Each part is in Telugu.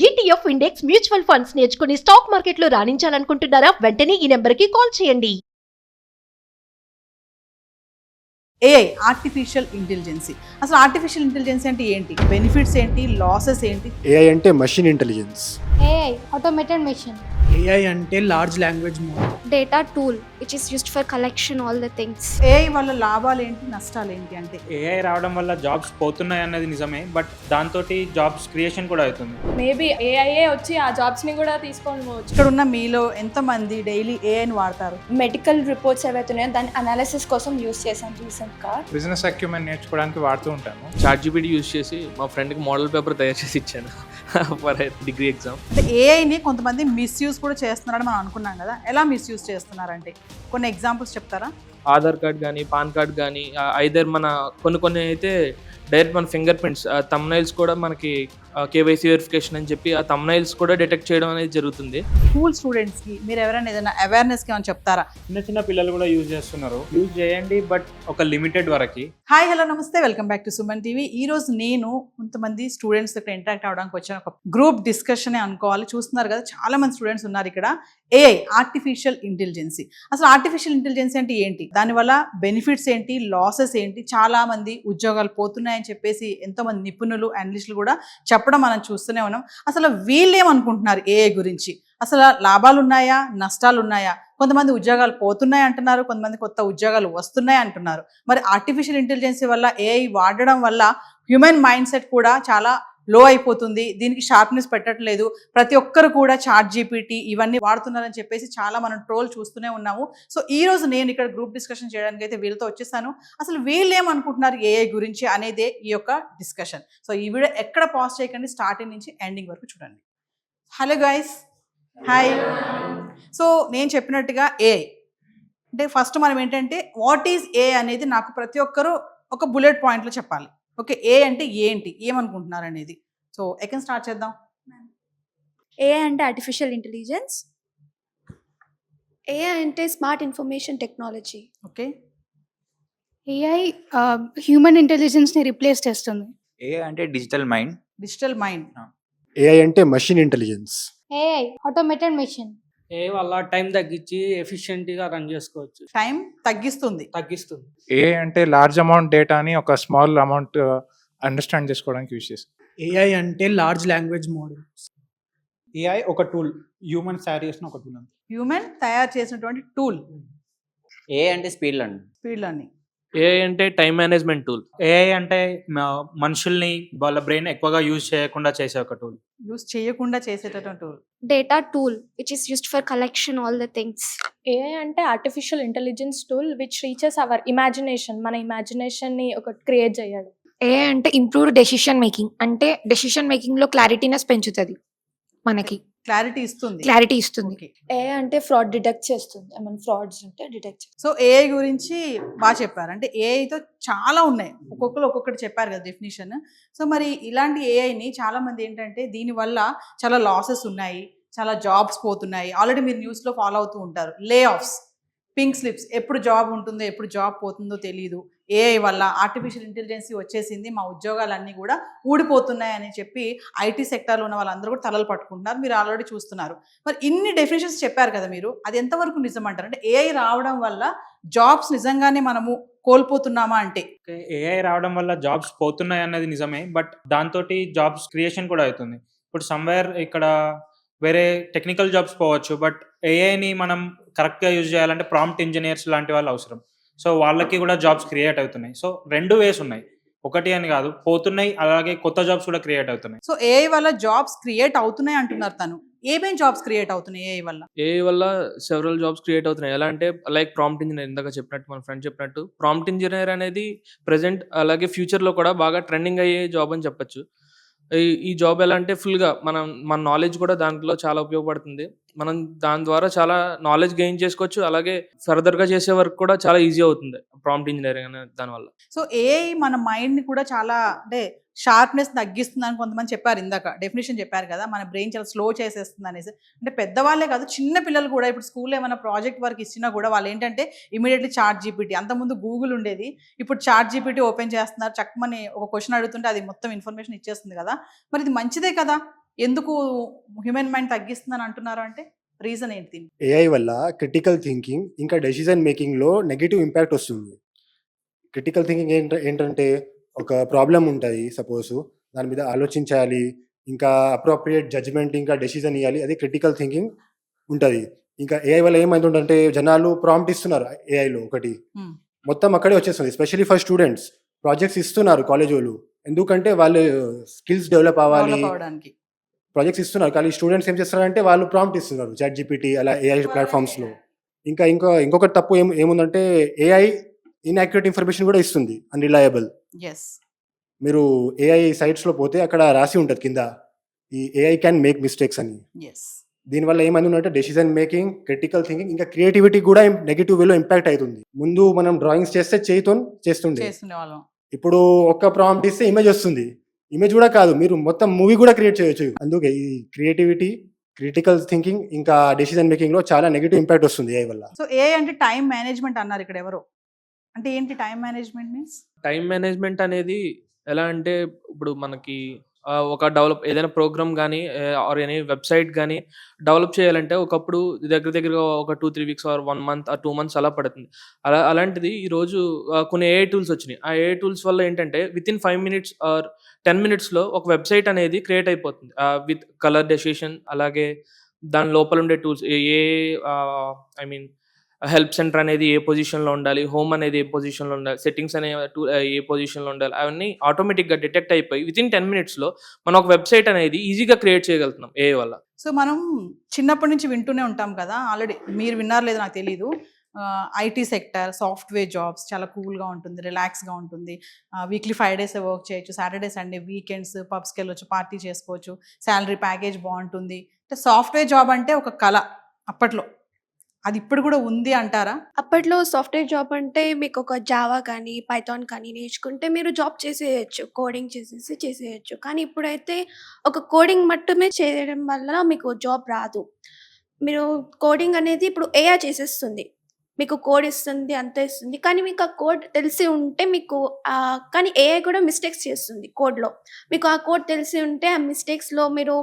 ఈటీఎఫ్ ఇండెక్స్ మ్యూచువల్ ఫండ్స్ నేర్చుకుని స్టాక్ మార్కెట్లో రాణించాలనుకుంటున్నారా? వెంటనే ఈ నెంబర్కి కాల్ చేయండి. AI artificial intelligence. అసలు ఆర్టిఫిషియల్ ఇంటెలిజెన్సీ అంటే ఏంటి, బెనిఫిట్స్ ఏంటి, లాసెస్ ఏంటి? ఏఐ అంటే machine intelligence. AI automated machine. AI అంటే large language model. Data tool which is used for collection all the things. AI వల్ల లాభాలు ఏంటి, నష్టాలు ఏంటి? అంటే ఏఐ రావడం వల్ల జాబ్స్ పోతున్నాయి అన్నది నిజమే, బట్ దాంతో జాబ్స్ క్రియేషన్ కూడా అవుతుంది. మేబీ ఏఐఏ వచ్చి ఆ జాబ్స్ని కూడా తీసుకొని పోవచ్చు. ఇక్కడ ఉన్న మీలో ఎంతమంది డైలీ ఏఐని వాడతారు? మెడికల్ రిపోర్ట్స్ ఏవైతున్నాయో దాని అనాలిసిస్ కోసం యూస్ చేశాను రీసెంట్గా. బిజినెస్ అక్యూమెంట్ నేర్చుకోవడానికి వాడుతూ ఉంటాను. చాట్‌జీపీటీ యూజ్ చేసి మా ఫ్రెండ్కి మోడల్ పేపర్ తయారు చేసి ఇచ్చాను ఫర్ డిగ్రీ ఎగ్జామ్. అంటే ఏఐని కొంతమంది మిస్యూజ్ కూడా చేస్తున్నారని మనం అనుకున్నాం కదా, ఎలా మిస్యూజ్ చేస్తున్నారంటే కొన్ని ఎగ్జాంపుల్స్ చెప్తారా? ఆధార్ కార్డ్ కానీ పాన్ కార్డ్ కానీ ఐదర్ మన కొన్ని అయితే డైరెక్ట్ మన ఫింగర్ ప్రింట్స్ థంబ్నైల్స్ కూడా మనకి కేవైసీ వెరిఫికేషన్ అని చెప్పి ఆ థంబ్నైల్స్ కూడా డిటెక్ట్ చేయడం అనేది జరుగుతుంది. స్కూల్ స్టూడెంట్స్కి మీరు ఎవరైనా ఏదైనా అవేర్నెస్కి ఏమైనా చెప్తారా? చిన్న పిల్లలు కూడా యూజ్ చేస్తున్నారు. యూజ్ చేయండి, బట్ ఒక లిమిటెడ్ వరకు. హాయ్, హలో, నమస్తే, welcome back to Suman TV. ఈ రోజు నేను కొంతమంది స్టూడెంట్స్ ఇక్కడ ఇంటరాక్ట్ అవడానికి వచ్చాను. ఒక గ్రూప్ డిస్కషన్ అనుకోవాలి. చూస్తున్నారు కదా, చాలా మంది స్టూడెంట్స్ ఉన్నారు ఇక్కడ. AI artificial intelligence. అసలు ఆర్టిఫిషియల్ ఇంటెలిజెన్సీ అంటే ఏంటి, దానివల్ల బెనిఫిట్స్ ఏంటి, లాసెస్ ఏంటి, చాలా మంది ఉద్యోగాలు పోతున్నాయని చెప్పేసి ఎంతోమంది నిపుణులు అనలిస్టులు కూడా చెప్పడం మనం చూస్తూనే ఉన్నాం. అసలు వీళ్ళేమనుకుంటున్నారు ఏఐ గురించి? అసలు లాభాలు ఉన్నాయా, నష్టాలు ఉన్నాయా? కొంతమంది ఉద్యోగాలు పోతున్నాయి అంటున్నారు, కొంతమంది కొత్త ఉద్యోగాలు వస్తున్నాయి అంటున్నారు. మరి ఆర్టిఫిషియల్ ఇంటెలిజెన్సీ వల్ల, ఏఐ వాడడం వల్ల హ్యూమన్ మైండ్ సెట్ కూడా చాలా లో అయిపోతుంది, దీనికి షార్ప్నెస్ పెట్టట్లేదు, ప్రతి ఒక్కరు కూడా చాట్‌జీపీటీ ఇవన్నీ వాడుతున్నారని చెప్పేసి చాలా మనం ట్రోల్ చూస్తూనే ఉన్నాము. సో ఈ రోజు నేను ఇక్కడ గ్రూప్ డిస్కషన్ చేయడానికి అయితే వీళ్ళతో వచ్చేసాను. అసలు వీళ్ళు ఏమనుకుంటున్నారు ఏఐ గురించి అనేదే ఈ యొక్క డిస్కషన్. సో ఈ వీడియో ఎక్కడ పాజ్ చేయకండి, స్టార్టింగ్ నుంచి ఎండింగ్ వరకు చూడండి. Hello guys, hi. సో నేను చెప్పినట్టుగా ఏఐ అంటే ఫస్ట్ మనం ఏంటంటే వాట్ ఈజ్ ఏఐ అనేది నాకు ప్రతి ఒక్కరు ఒక బుల్లెట్ పాయింట్లో చెప్పాలి. ఓకే, ఏ అంటే ఏంటి, ఏమనుకుంటున్నారు అనేది. సో ఎక్కడ స్టార్ట్ చేద్దాం? AI అంటే ఆర్టిఫిషియల్ ఇంటెలిజెన్స్. AI అంటే smart information technology. Okay, AI human ఇంటెలిజెన్స్ని రీప్లేస్ చేస్తుంది. ఏ అంటే digital mind. Digital mind. AI అంటే machine intelligence. AI automated machine. A వల్ల టైం తగ్గించి ఎఫిషియెంట్గా రన్ చేసుకోవచ్చు, టైం తగ్గిస్తుంది. ఏ అంటే లార్జ్ అమౌంట్ డేటాని ఒక స్మాల్ అమౌంట్ అండర్స్టాండ్ చేసుకోవడానికి యూజ్ చేస్తాం. AI అంటే లార్జ్ లాంగ్వేజ్ మోడల్. ఏఐ ఒక టూల్, హ్యూమన్ తయారు చేసిన ఒక టూల్. హ్యూమన్ తయారు చేసినటువంటి టూల్. ఏ అంటే speed learning. Speed learning. AI అంటే టైం మేనేజ్మెంట్ టూల్. ఏఐ అంటే మనుషుల్ని వాళ్ళ బ్రెయిన్ ఎక్కువగా యూజ్ చేయకుండా చేసే ఒక టూల్. యూస్ చేయకుండా చేసేటటువంటి tool. Data tool which is used for collection all the things. AI అంటే artificial intelligence tool which reaches our imagination. మన ఇమాజినేషన్ని ఒకటి క్రియేట్ చేయడం. AI అంటే ఇంప్రూవ్డ్ డెసిషన్ మేకింగ్. అంటే డెసిషన్ మేకింగ్ లో క్లారిటీనెస్ పెంచుతుంది, మనకి క్లారిటీ ఇస్తుంది. క్లారిటీ ఇస్తుంది. AI అంటే ఫ్రాడ్ డిటెక్ట్ చేస్తుంది, ఏమైనా ఫ్రాడ్స్ ఉంటే డిటెక్ట్ చేస్తుంది. సో ఏఐ గురించి బాగా చెప్పారు. అంటే ఏఐతో చాలా ఉన్నాయి, ఒక్కొక్కరు ఒక్కొక్కటి చెప్పారు కదా డెఫినేషన్. సో మరి ఇలాంటి ఏఐని చాలా మంది ఏంటంటే దీనివల్ల చాలా లాసెస్ ఉన్నాయి, చాలా జాబ్స్ పోతున్నాయి. ఆల్రెడీ మీరు న్యూస్లో ఫాలో అవుతూ ఉంటారు. లే ఆఫ్స్, పింక్ స్లిప్స్, ఎప్పుడు జాబ్ ఉంటుందో ఎప్పుడు జాబ్ పోతుందో తెలియదు. ఏఐ వల్ల ఆర్టిఫిషియల్ ఇంటెలిజెన్సీ వచ్చేసింది, మా ఉద్యోగాలన్నీ కూడా ఊడిపోతున్నాయని చెప్పి ఐటీ సెక్టార్లో ఉన్న వాళ్ళందరూ కూడా తలలు పట్టుకుంటున్నారు. మీరు ఆల్రెడీ చూస్తున్నారు. మరి ఇన్ని డెఫినేషన్స్ చెప్పారు కదా మీరు, అది ఎంతవరకు నిజం అంటారు? అంటే ఏఐ రావడం వల్ల జాబ్స్ నిజంగానే మనము కోల్పోతున్నామా? అంటే ఏఐ రావడం వల్ల జాబ్స్ పోతున్నాయి అన్నది నిజమే, బట్ దాంతో జాబ్స్ క్రియేషన్ కూడా అవుతుంది. ఇప్పుడు సమ్వేర్ ఇక్కడ వేరే టెక్నికల్ జాబ్స్ పోవచ్చు, బట్ ఏఐని మనం కరెక్ట్గా యూజ్ చేయాలంటే ప్రాంప్ట్ ఇంజనీర్స్ లాంటి వాళ్ళు అవసరం. సో వాళ్ళకి కూడా జాబ్స్ క్రియేట్ అవుతున్నాయి. సో రెండు వేస్ ఉన్నాయి, ఒకటి అని కాదు, పోతున్నాయి, అలాగే కొత్త జాబ్స్ కూడా క్రియేట్ అవుతున్నాయి. సో ఏఐ వల్ల జాబ్స్ క్రియేట్ అవుతున్నాయి అంటున్నారు తను. ఏమేం జాబ్స్ క్రియేట్ అవుతున్నాయి ఏఐ వల్ల? ఏఐ వల్ల సెవరల్ జాబ్స్ క్రియేట్ అవుతున్నాయి. ఎలా అంటే లైక్ ప్రాంప్ట్ ఇంజనీర్, ఇందాక చెప్పినట్టు మన ఫ్రెండ్ చెప్పినట్టు ప్రాంప్ట్ ఇంజనీర్ అనేది ప్రెసెంట్ అలాగే ఫ్యూచర్లో కూడా బాగా ట్రెండింగ్ అయ్యే జాబ్ అని చెప్పొచ్చు. ఈ జాబ్ ఎలా అంటే ఫుల్గా మన నాలెడ్జ్ కూడా దాంట్లో చాలా ఉపయోగపడుతుంది. మనం దాని ద్వారా చాలా నాలెడ్జ్ గెయిన్ చేసుకోవచ్చు, అలాగే ఫర్దర్గా చేసే వర్క్ కూడా చాలా ఈజీ అవుతుంది ప్రాంప్ట్ ఇంజనీరింగ్ అనే దానివల్ల. సో ఏఐ మన మైండ్ని కూడా చాలా అంటే షార్ప్నెస్ తగ్గిస్తుందని కొంతమంది చెప్పారు. ఇందాక డెఫినేషన్ చెప్పారు కదా, మన బ్రెయిన్ చాలా స్లో చేసేస్తుంది అనేసి. అంటే పెద్దవాళ్ళే కాదు, చిన్న పిల్లలు కూడా ఇప్పుడు స్కూల్లో ఏమైనా ప్రాజెక్ట్ వర్క్ ఇచ్చినా కూడా వాళ్ళు ఏంటంటే ఇమీడియట్లీ చాట్‌జీపీటీ, అంతకుముందు గూగుల్ ఉండేది, ఇప్పుడు చాట్‌జీపీటీ ఓపెన్ చేస్తున్నారు. చక్కమని ఒక క్వశ్చన్ అడుగుతుంటే అది మొత్తం ఇన్ఫర్మేషన్ ఇచ్చేస్తుంది కదా. మరి ఇది మంచిదే కదా? ఎందుకు హ్యూమన్ మైండ్ తగ్గిస్తుందని అంటున్నారు అంటే రీజన్ ఏంటి? ఏఐ వల్ల క్రిటికల్ థింకింగ్ ఇంకా డెసిజన్ మేకింగ్లో నెగిటివ్ ఇంపాక్ట్ వస్తుంది. క్రిటికల్ థింకింగ్ ఏంటంటే ఒక ప్రాబ్లం ఉంటుంది సపోజ్, దాని మీద ఆలోచించాలి, ఇంకా అప్రోప్రియేట్ జడ్జ్మెంట్ ఇంకా డెసిజన్ ఇవ్వాలి, అది క్రిటికల్ థింకింగ్ ఉంటుంది. ఇంకా ఏఐ వల్ల ఏమైందంటే జనాలు ప్రాంప్ట్ ఇస్తున్నారు ఏఐలో ఒకటి, మొత్తం అక్కడే వచ్చేస్తుంది. ఎస్పెషల్లీ ఫర్ స్టూడెంట్స్ ప్రాజెక్ట్స్ ఇస్తున్నారు కాలేజ్ వాళ్ళు, ఎందుకంటే వాళ్ళు స్కిల్స్ డెవలప్ అవ్వాలి, ప్రాజెక్ట్స్ ఇస్తున్నారు. కానీ స్టూడెంట్స్ ఏం చేస్తున్నారంటే వాళ్ళు ప్రాంప్ట్ ఇస్తున్నారు చాట్ జీపీటీ అలా ఏఐ ప్లాట్ఫామ్స్లో. ఇంకొక తప్పు ఏముందంటే ఏఐ ఇన్యాక్యురేట్ ఇన్ఫర్మేషన్ కూడా ఇస్తుంది, అన్రిలయబుల్. మీరు ఏఐ సైట్స్లో పోతే అక్కడ రాసి ఉంటుంది కింద, ఈ ఏఐ క్యాన్ మేక్ మిస్టేక్స్ అని. దీనివల్ల ఏమైందంటే డెసిజన్ మేకింగ్, క్రిటికల్ థింకింగ్ ఇంకా క్రియేటివిటీ కూడా నెగిటివ్ వేలో ఇంపాక్ట్ అవుతుంది. ముందు మనం డ్రాయింగ్స్ చేస్తే చేయితో చేస్తుండే, ఇప్పుడు ఒక్క ప్రాంప్ట్ ఇస్తే ఇమేజ్ వస్తుంది. ఇమేజ్ కూడా కాదు, మీరు మొత్తం మూవీ కూడా క్రియేట్ చేయొచ్చు. అందుకే ఈ క్రియేటివిటీ, క్రిటికల్ థింకింగ్ ఇంకా డెసిజన్ మేకింగ్ లో చాలా నెగిటివ్ ఇంపాక్ట్ వస్తుంది ఏఐ వల్ల. సో ఏఐ అంటే టైం మేనేజ్మెంట్ అన్నారు ఇక్కడ ఎవరు, అంటే ఏంటి time management means? Time management అనేది ఎలా అంటే ఇప్పుడు మనకి ఒక ఏదైనా ప్రోగ్రామ్ కానీ ఆర్ ఎనీ వెబ్సైట్ కానీ డెవలప్ చేయాలంటే ఒకప్పుడు దగ్గరగా ఒక 2-3 weeks or 1 month or 2 months అలా పడుతుంది. అలాంటిది ఈరోజు కొన్ని ఏఐ టూల్స్ వచ్చినాయి. ఆ ఏఐ టూల్స్ వల్ల ఏంటంటే వితిన్ 5 minutes ఆర్ 10 minutesలో ఒక వెబ్సైట్ అనేది క్రియేట్ అయిపోతుంది విత్ కలర్ డెసిషన్. అలాగే దాని లోపల ఉండే tools I mean help centre అనేది ఏ పొజిషన్లో ఉండాలి, హోమ్ అనేది ఏ పొజిషన్లో ఉండాలి, సెట్టింగ్స్ అనే ఏ పొజిషన్లో ఉండాలి, అవన్నీ ఆటోమేటిక్గా డిటెక్ట్ అయిపోయి వితిన్ 10 minutesలో మనం ఒక వెబ్సైట్ అనేది ఈజీగా క్రియేట్ చేయగలుగుతున్నాం ఏ వల్ల. సో మనం చిన్నప్పటి నుంచి వింటూనే ఉంటాం కదా, ఆల్రెడీ మీరు విన్నారో లేదో నాకు తెలీదు, ఐటీ సెక్టర్, సాఫ్ట్వేర్ జాబ్స్ చాలా కూల్గా ఉంటుంది, రిలాక్స్గా ఉంటుంది, వీక్లీ 5 days వర్క్ చేయొచ్చు, సాటర్డే సండే వీకెండ్స్ పబ్స్కి వెళ్ళొచ్చు, పార్టీ చేసుకోవచ్చు, శాలరీ ప్యాకేజ్ బాగుంటుంది. అంటే సాఫ్ట్వేర్ జాబ్ అంటే ఒక కళ అప్పట్లో, అది ఇప్పుడు కూడా ఉంది అంటారా? అప్పట్లో సాఫ్ట్వేర్ జాబ్ అంటే మీకు ఒక జావా కానీ పైథాన్ కానీ నేర్చుకుంటే మీరు జాబ్ చేసేయచ్చు, కోడింగ్ చేసేయచ్చు. కానీ ఇప్పుడైతే ఒక కోడింగ్ మట్టుమే చేయడం వల్ల మీకు జాబ్ రాదు. మీరు కోడింగ్ అనేది ఇప్పుడు ఏఐ చేసేస్తుంది, మీకు కోడ్ ఇస్తుంది, అంత ఇస్తుంది. కానీ మీకు ఆ కోడ్ తెలిసి ఉంటే మీకు కానీ ఏఐ కూడా మిస్టేక్స్ చేస్తుంది కోడ్లో. మీకు ఆ కోడ్ తెలిసి ఉంటే ఆ మిస్టేక్స్లో మీరు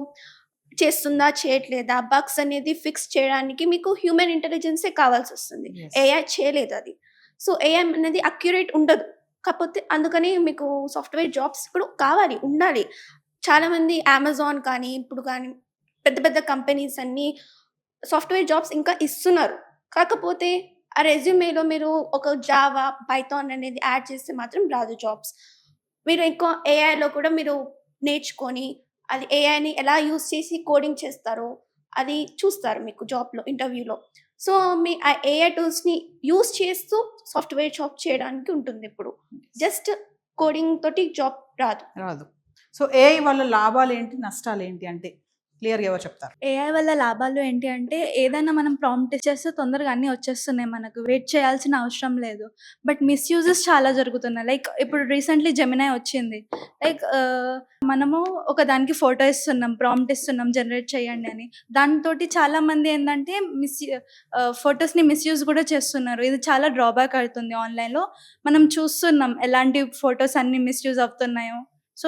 చేస్తుందా చేయట్లేదా, బగ్స్ అనేది ఫిక్స్ చేయడానికి మీకు హ్యూమన్ ఇంటెలిజెన్సే కావాల్సి వస్తుంది, ఏఐ చేయలేదు అది. సో ఏఐ అనేది అక్యురేట్ ఉండదు. కాకపోతే అందుకని మీకు సాఫ్ట్వేర్ జాబ్స్ ఇప్పుడు కావాలి, ఉండాలి. చాలామంది అమెజాన్ కానీ ఇప్పుడు కానీ పెద్ద పెద్ద కంపెనీస్ అన్నీ సాఫ్ట్వేర్ జాబ్స్ ఇంకా ఇస్తున్నారు. కాకపోతే ఆ రెజ్యూమేలో మీరు ఒక జావా పైథాన్ అనేది యాడ్ చేస్తే మాత్రం రాదు జాబ్స్. మీరు ఇంకో ఏఐలో కూడా మీరు నేర్చుకొని అది ఏఐని ఎలా యూస్ చేసి కోడింగ్ చేస్తారో అది చూస్తారు మీకు జాబ్లో, ఇంటర్వ్యూలో. సో మీ ఆ ఏఐ టూల్స్ని యూస్ చేస్తూ సాఫ్ట్వేర్ జాబ్ చేయడానికి ఉంటుంది. ఇప్పుడు జస్ట్ కోడింగ్ తోటి జాబ్ రాదు. సో ఏఐ వల్ల లాభాలు ఏంటి, నష్టాలు ఏంటి అంటే క్లియర్గా ఎవరు చెప్తారు? ఏఐ వల్ల లాభాలు ఏంటి అంటే ఏదైనా మనం ప్రాంప్ట్ చేస్తే తొందరగా అన్నీ వచ్చేస్తున్నాయి, మనకు వెయిట్ చేయాల్సిన అవసరం లేదు. బట్ మిస్యూజెస్ చాలా జరుగుతున్నాయి. లైక్ ఇప్పుడు రీసెంట్లీ జెమినై వచ్చింది. లైక్ మనము ఒక దానికి ఫోటో ఇస్తున్నాం, ప్రాంప్ట్ ఇస్తున్నాం జనరేట్ చేయండి అని, దాంతో చాలా మంది ఏంటంటే ఫొటోస్ని మిస్యూజ్ కూడా చేస్తున్నారు. ఇది చాలా డ్రాబ్యాక్ అవుతుంది. ఆన్లైన్లో మనం చూస్తున్నాం ఎలాంటి ఫొటోస్ అన్ని మిస్యూజ్ అవుతున్నాయో. సో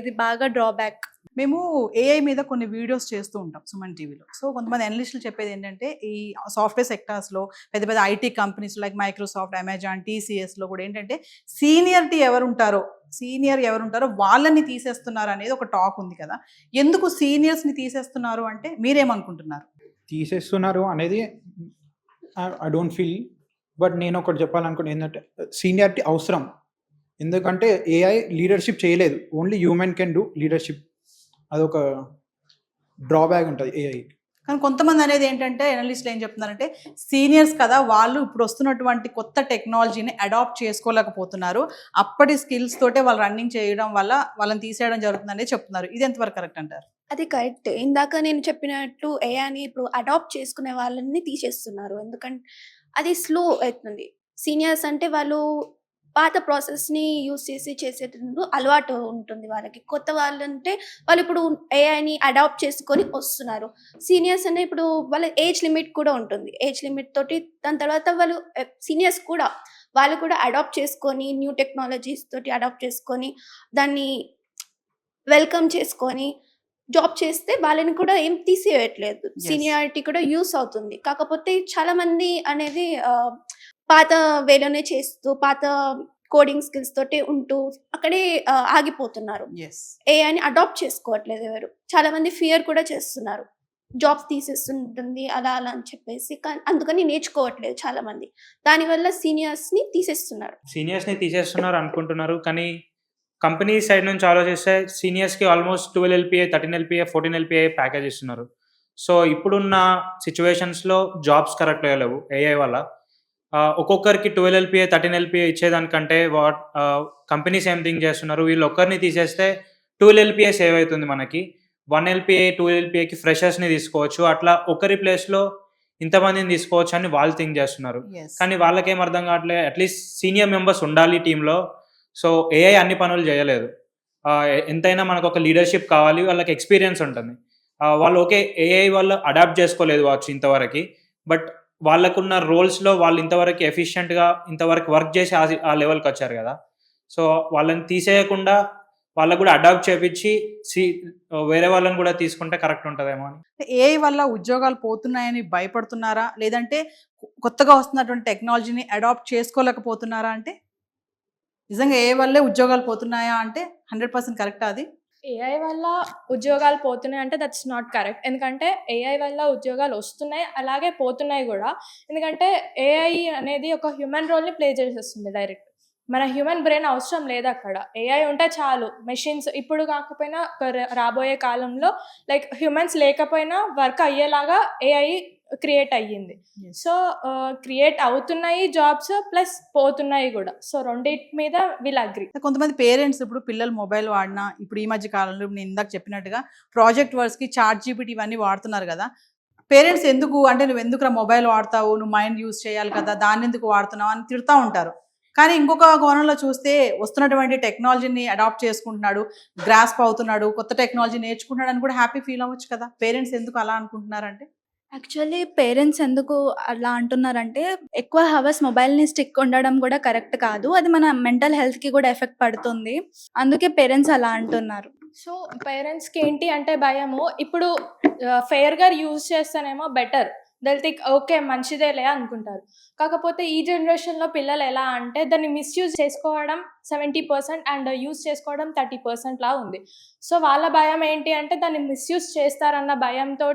ఇది బాగా డ్రాబ్యాక్. మేము ఏఐ మీద కొన్ని వీడియోస్ చేస్తూ ఉంటాం సుమన్ టీవీలో. సో కొంతమంది అనలిస్టులు చెప్పేది ఏంటంటే ఈ సాఫ్ట్వేర్ సెక్టార్స్లో పెద్ద పెద్ద IT companies like Microsoft, Amazon, టీసీఎస్లో కూడా ఏంటంటే సీనియర్ ఎవరు ఉంటారో వాళ్ళని తీసేస్తున్నారు అనేది ఒక టాక్ ఉంది కదా. ఎందుకు సీనియర్స్ని తీసేస్తున్నారు అంటే మీరేమనుకుంటున్నారు? తీసేస్తున్నారు అనేది ఐ డోంట్ ఫీల్. బట్ నేను ఒకటి చెప్పాలనుకుంటే ఏంటంటే సీనియారిటీ అవసరం. ఎందుకంటే ఏఐ లీడర్షిప్ చేయలేదు, only human can do leadership. అదొక డ్రాబ్యాక్ ఉంటుంది ఏఐ. కానీ కొంతమంది అనేది ఏంటంటే అనలిస్టులు ఏం చెప్తున్నారంటే సీనియర్స్ కదా, వాళ్ళు ఇప్పుడు వస్తున్నటువంటి కొత్త టెక్నాలజీని అడాప్ట్ చేసుకోలేకపోతున్నారు, అప్పటి స్కిల్స్ తోటే వాళ్ళు రన్నింగ్ చేయడం వల్ల వాళ్ళని తీసేయడం జరుగుతుంది అనేది చెప్తున్నారు. ఇది ఎంతవరకు కరెక్ట్ అంటారు? అది కరెక్ట్. ఇందాక నేను చెప్పినట్టు ఏఐని ఇప్పుడు అడాప్ట్ చేసుకునే వాళ్ళని తీసేస్తున్నారు, ఎందుకంటే అది స్లో అవుతుంది. సీనియర్స్ అంటే వాళ్ళు పాత ప్రాసెస్ని యూస్ చేసేటప్పుడు అలవాటు ఉంటుంది వాళ్ళకి. కొత్త వాళ్ళంటే వాళ్ళు ఇప్పుడు ఏఐని అడాప్ట్ చేసుకొని వస్తున్నారు. సీనియర్స్ అంటే ఇప్పుడు వాళ్ళ ఏజ్ లిమిట్ కూడా ఉంటుంది. ఏజ్ లిమిట్ తోటి దాని తర్వాత వాళ్ళు సీనియర్స్ కూడా వాళ్ళు కూడా అడాప్ట్ చేసుకొని న్యూ టెక్నాలజీస్ తోటి అడాప్ట్ చేసుకొని దాన్ని వెల్కమ్ చేసుకొని జాబ్ చేస్తే వాళ్ళని కూడా ఏం తీసేయట్లేదు, సీనియారిటీ కూడా యూస్ అవుతుంది. కాకపోతే చాలా మంది అనేది పాత వేలోనే చేస్తూ పాత కోడింగ్ స్కిల్స్ తోటి ఉంటూ అక్కడే ఆగిపోతున్నారు. ఏఐని అడాప్ట్ చేసుకోవట్లేదు ఎవరు. చాలా మంది ఫియర్ కూడా చేస్తున్నారు, జాబ్స్ తీసేస్తుంటుంది అలా అలా అని చెప్పేసి. అందుకని నేర్చుకోవట్లేదు చాలా మంది. దానివల్ల సీనియర్స్ని తీసేస్తున్నారు అనుకుంటున్నారు. కానీ కంపెనీ సైడ్ నుంచి ఆలోచిస్తే సీనియర్స్కి almost 12 LPA 13 LPA 14 LPA package ఇస్తున్నారు. సో ఇప్పుడున్న సిచ్యువేషన్స్లో జాబ్స్ కరెక్ట్గా లేవు ఏఐ వల్ల. ఒక్కొక్కరికి 12 LPA 13 LPA ఇచ్చేదానికంటే కంపెనీస్ ఏం థింక్ చేస్తున్నారు, వీళ్ళు ఒక్కరిని తీసేస్తే 12 LPA సేవ్ అవుతుంది మనకి. 1 LPA 2 LPAకి ఫ్రెషర్స్ని తీసుకోవచ్చు, అట్లా ఒకరి ప్లేస్లో ఇంతమందిని తీసుకోవచ్చు అని వాళ్ళు థింక్ చేస్తున్నారు. కానీ వాళ్ళకేం అర్థం కావట్లేదు, అట్లీస్ట్ సీనియర్ మెంబర్స్ ఉండాలి టీంలో. సో ఏఐ అన్ని పనులు చేయలేదు. ఎంతైనా మనకు ఒక లీడర్షిప్ కావాలి, వాళ్ళకి ఎక్స్పీరియన్స్ ఉంటుంది. వాళ్ళు ఓకే ఏఐ వాళ్ళు అడాప్ట్ చేసుకోలేదు కావచ్చు ఇంతవరకు, బట్ వాళ్ళకున్న రోల్స్లో వాళ్ళు ఇంతవరకు ఎఫిషియెంట్గా ఇంతవరకు వర్క్ చేసి ఆ లెవెల్కి వచ్చారు కదా. సో వాళ్ళని తీసేయకుండా వాళ్ళకు కూడా అడాప్ట్ చేపించి వేరే వాళ్ళని కూడా తీసుకుంటే కరెక్ట్ ఉంటుందేమో అని. ఏఐ వల్ల ఉద్యోగాలు పోతున్నాయని భయపడుతున్నారా, లేదంటే కొత్తగా వస్తున్నటువంటి టెక్నాలజీని అడాప్ట్ చేసుకోలేకపోతున్నారా? అంటే నిజంగా ఏఐ వల్లే ఉద్యోగాలు పోతున్నాయా అంటే 100% కరెక్టా అది? ఏఐ వల్ల ఉద్యోగాలు పోతున్నాయి అంటే దట్స్ నాట్ కరెక్ట్. ఎందుకంటే ఏఐ వల్ల ఉద్యోగాలు వస్తున్నాయి, అలాగే పోతున్నాయి కూడా. ఎందుకంటే ఏఐ అనేది ఒక హ్యూమన్ రోల్ని ప్లే చేసేస్తుంది డైరెక్ట్. మన హ్యూమన్ బ్రెయిన్ అవసరం లేదు అక్కడ. ఏఐ ఉంటే చాలు. మెషిన్స్ ఇప్పుడు కాకపోయినా రాబోయే కాలంలో లైక్ హ్యూమన్స్ లేకపోయినా వర్క్ అయ్యేలాగా ఏఐ క్రియేట్ అయ్యింది. సో క్రియేట్ అవుతున్నాయి జాబ్స్ ప్లస్ పోతున్నాయి కూడా. సో రెండింటి మీద వీళ్ళు అగ్రి. కొంతమంది పేరెంట్స్ ఇప్పుడు పిల్లలు మొబైల్ వాడినా, ఇప్పుడు ఈ మధ్య కాలంలో నేను ఇందాక చెప్పినట్టుగా ప్రాజెక్ట్ వర్క్స్కి ChatGPT ఇవన్నీ వాడుతున్నారు కదా. పేరెంట్స్ ఎందుకు అంటే నువ్వు ఎందుకు మొబైల్ వాడతావు, నువ్వు మైండ్ యూజ్ చేయాలి కదా, దాన్ని ఎందుకు వాడుతున్నావు అని తిడుతూ ఉంటారు. కానీ ఇంకొక కోణంలో చూస్తే వస్తున్నటువంటి టెక్నాలజీని అడాప్ట్ చేసుకుంటున్నాడు, గ్రాస్ప్ అవుతున్నాడు, కొత్త టెక్నాలజీ నేర్చుకుంటున్నాడు అని కూడా హ్యాపీ ఫీల్ అవ్వచ్చు కదా. పేరెంట్స్ ఎందుకు అలా అనుకుంటున్నారంటే, యాక్చువల్లీ పేరెంట్స్ ఎందుకు అలా అంటున్నారంటే ఎక్కువ హవర్స్ మొబైల్ని స్టిక్ ఉండడం కూడా కరెక్ట్ కాదు. అది మన మెంటల్ హెల్త్కి కూడా ఎఫెక్ట్ పడుతుంది. అందుకే పేరెంట్స్ అలా అంటున్నారు. సో పేరెంట్స్కి ఏంటి అంటే భయము, ఇప్పుడు ఫెయిర్గా యూజ్ చేస్తేనేమో బెటర్, దెల్ థింక్ ఓకే మంచిదేలే అనుకుంటారు. కాకపోతే ఈ జనరేషన్లో పిల్లలు ఎలా అంటే దాన్ని మిస్యూజ్ చేసుకోవడం 70% అండ్ యూజ్ చేసుకోవడం 30% లా ఉంది. సో వాళ్ళ భయం ఏంటి అంటే దాన్ని మిస్యూజ్ చేస్తారన్న భయంతో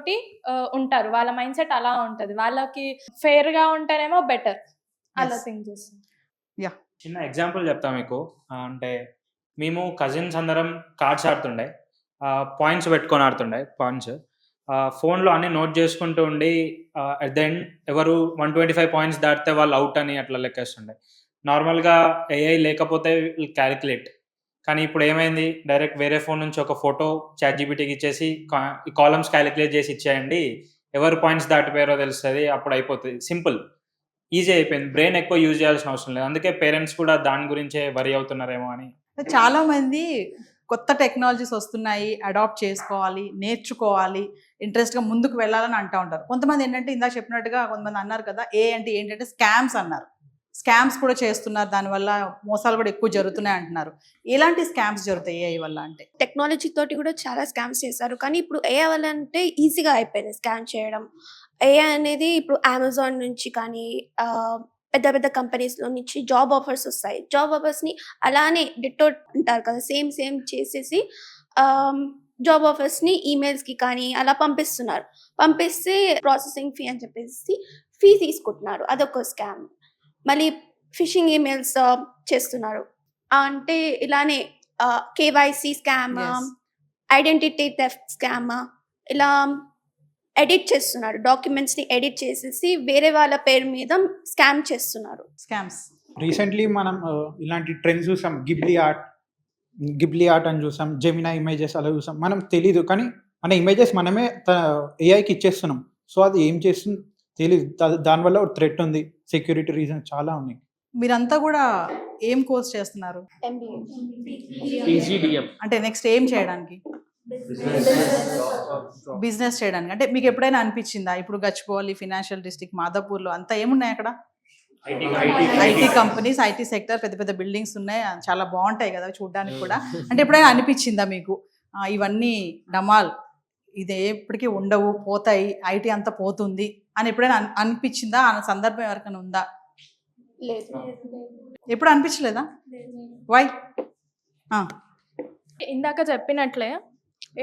ఉంటారు. వాళ్ళ మైండ్ సెట్ అలా ఉంటుంది. వాళ్ళకి ఫెయిర్గా ఉంటేనేమో బెటర్ అలా థింక్ చేస్తారు. చిన్న ఎగ్జాంపుల్ చెప్తా మీకు. అంటే మేము కజిన్స్ అందరం కార్డ్స్ ఆడుతుండే, పాయింట్స్ పెట్టుకొని ఆడుతుండే. పాయింట్స్ ఫోన్లో అన్ని నోట్ చేసుకుంటూ ఉండి అట్ ద ఎండ్ ఎవరు 125 పాయింట్స్ దాటితే వాళ్ళు అవుట్ అని అట్లా లెక్కేస్తుండే. నార్మల్గా ఏఐ లేకపోతే క్యాలిక్యులేట్. కానీ ఇప్పుడు ఏమైంది, డైరెక్ట్ వేరే ఫోన్ నుంచి ఒక ఫోటో ChatGPTకి ఇచ్చేసి ఈ కాలమ్స్ క్యాలిక్యులేట్ చేసి ఇచ్చేయండి, ఎవరు పాయింట్స్ దాటిపోయారో తెలుస్తుంది, అప్పుడు అయిపోతుంది. సింపుల్, ఈజీ అయిపోయింది. బ్రెయిన్ ఎక్కువ యూజ్ చేయాల్సిన అవసరం లేదు. అందుకే పేరెంట్స్ కూడా దాని గురించే వరి అవుతున్నారేమో అని. చాలా మంది కొత్త టెక్నాలజీస్ వస్తున్నాయి, అడాప్ట్ చేసుకోవాలి, నేర్చుకోవాలి, ఇంట్రెస్ట్గా ముందుకు వెళ్ళాలని అంటూ ఉంటారు. కొంతమంది ఏంటంటే ఇందాక చెప్పినట్టుగా కొంతమంది అన్నారు కదా, అంటే ఏంటంటే స్కామ్స్ అన్నారు. స్కామ్స్ కూడా చేస్తున్నారు, దానివల్ల మోసాలు కూడా ఎక్కువ జరుగుతున్నాయి అంటున్నారు. ఎలాంటి స్కామ్స్ జరుగుతాయి ఏఐ వల్ల అంటే? టెక్నాలజీ తోటి కూడా చాలా స్కామ్స్ చేశారు, కానీ ఇప్పుడు ఏఐ వల్ల అంటే ఈజీగా అయిపోయింది స్కామ్ చేయడం. ఏఐ అనేది ఇప్పుడు అమెజాన్ నుంచి కానీ పెద్ద పెద్ద కంపెనీస్లో నుంచి జాబ్ ఆఫర్స్ వస్తాయి. జాబ్ ఆఫర్స్ని అలానే డిట్టో అంటారు కదా, సేమ్ చేసేసి జాబ్ ఆఫర్స్ని ఈమెయిల్స్కి కానీ అలా పంపిస్తున్నారు. పంపిస్తే ప్రాసెసింగ్ ఫీ అని చెప్పేసి ఫీ తీసుకుంటున్నారు, అదొక స్కామ్. మళ్ళీ ఫిషింగ్ ఈమెయిల్స్ చేస్తున్నారు, అంటే ఇలానే KYC scam, identity theft scam, ఇలా ఎడిట్ చేస్తున్నారు. డాక్యుమెంట్స్ని ఎడిట్ చేసేసి వేరే వాళ్ళ పేరు మీద స్కామ్ చేస్తున్నారు. స్కామ్స్ రీసెంట్లీ మనం ఇలాంటి ట్రెండ్స్ చూసాం. గిబ్లీ ఆర్ట్ అని చూసాం, జెమినా ఇమేజెస్ అలా చూసాం. మనం తెలీదు, కానీ మన ఇమేజెస్ మనమే ఏఐకి ఇచ్చేస్తున్నాం. సో అది ఏం చేస్తుంది తెలీదు. దానివల్ల ఒక థ్రెట్ ఉంది, సెక్యూరిటీ రీజన్ చాలా ఉన్నాయి. మీరంతా కూడా ఏం కోర్స్ చేస్తున్నారు? అంటే నెక్స్ట్ ఏం చేయడానికి? బిజినెస్ చేయడానికి. అంటే మీకు ఎప్పుడైనా అనిపించిందా, ఇప్పుడు గచ్చిబౌలి, ఫినాన్షియల్ డిస్ట్రిక్ట్, మాదాపూర్లో అంతా ఏమున్నాయి అక్కడ? ఐటీ కంపెనీస్, ఐటీ సెక్టర్, పెద్ద పెద్ద బిల్డింగ్స్ ఉన్నాయి, చాలా బాగుంటాయి కదా చూడడానికి కూడా. అంటే ఎప్పుడైనా అనిపించిందా మీకు ఇవన్నీ డమాల్ ఇది ఎప్పటికీ ఉండవు, పోతాయి, ఐటీ అంతా పోతుంది అని ఎప్పుడైనా అనిపించిందా? ఆ సందర్భం ఎవరికైనా ఉందా? లేదు. ఎప్పుడు అనిపించలేదా? వై? ఇందాక చెప్పినట్లే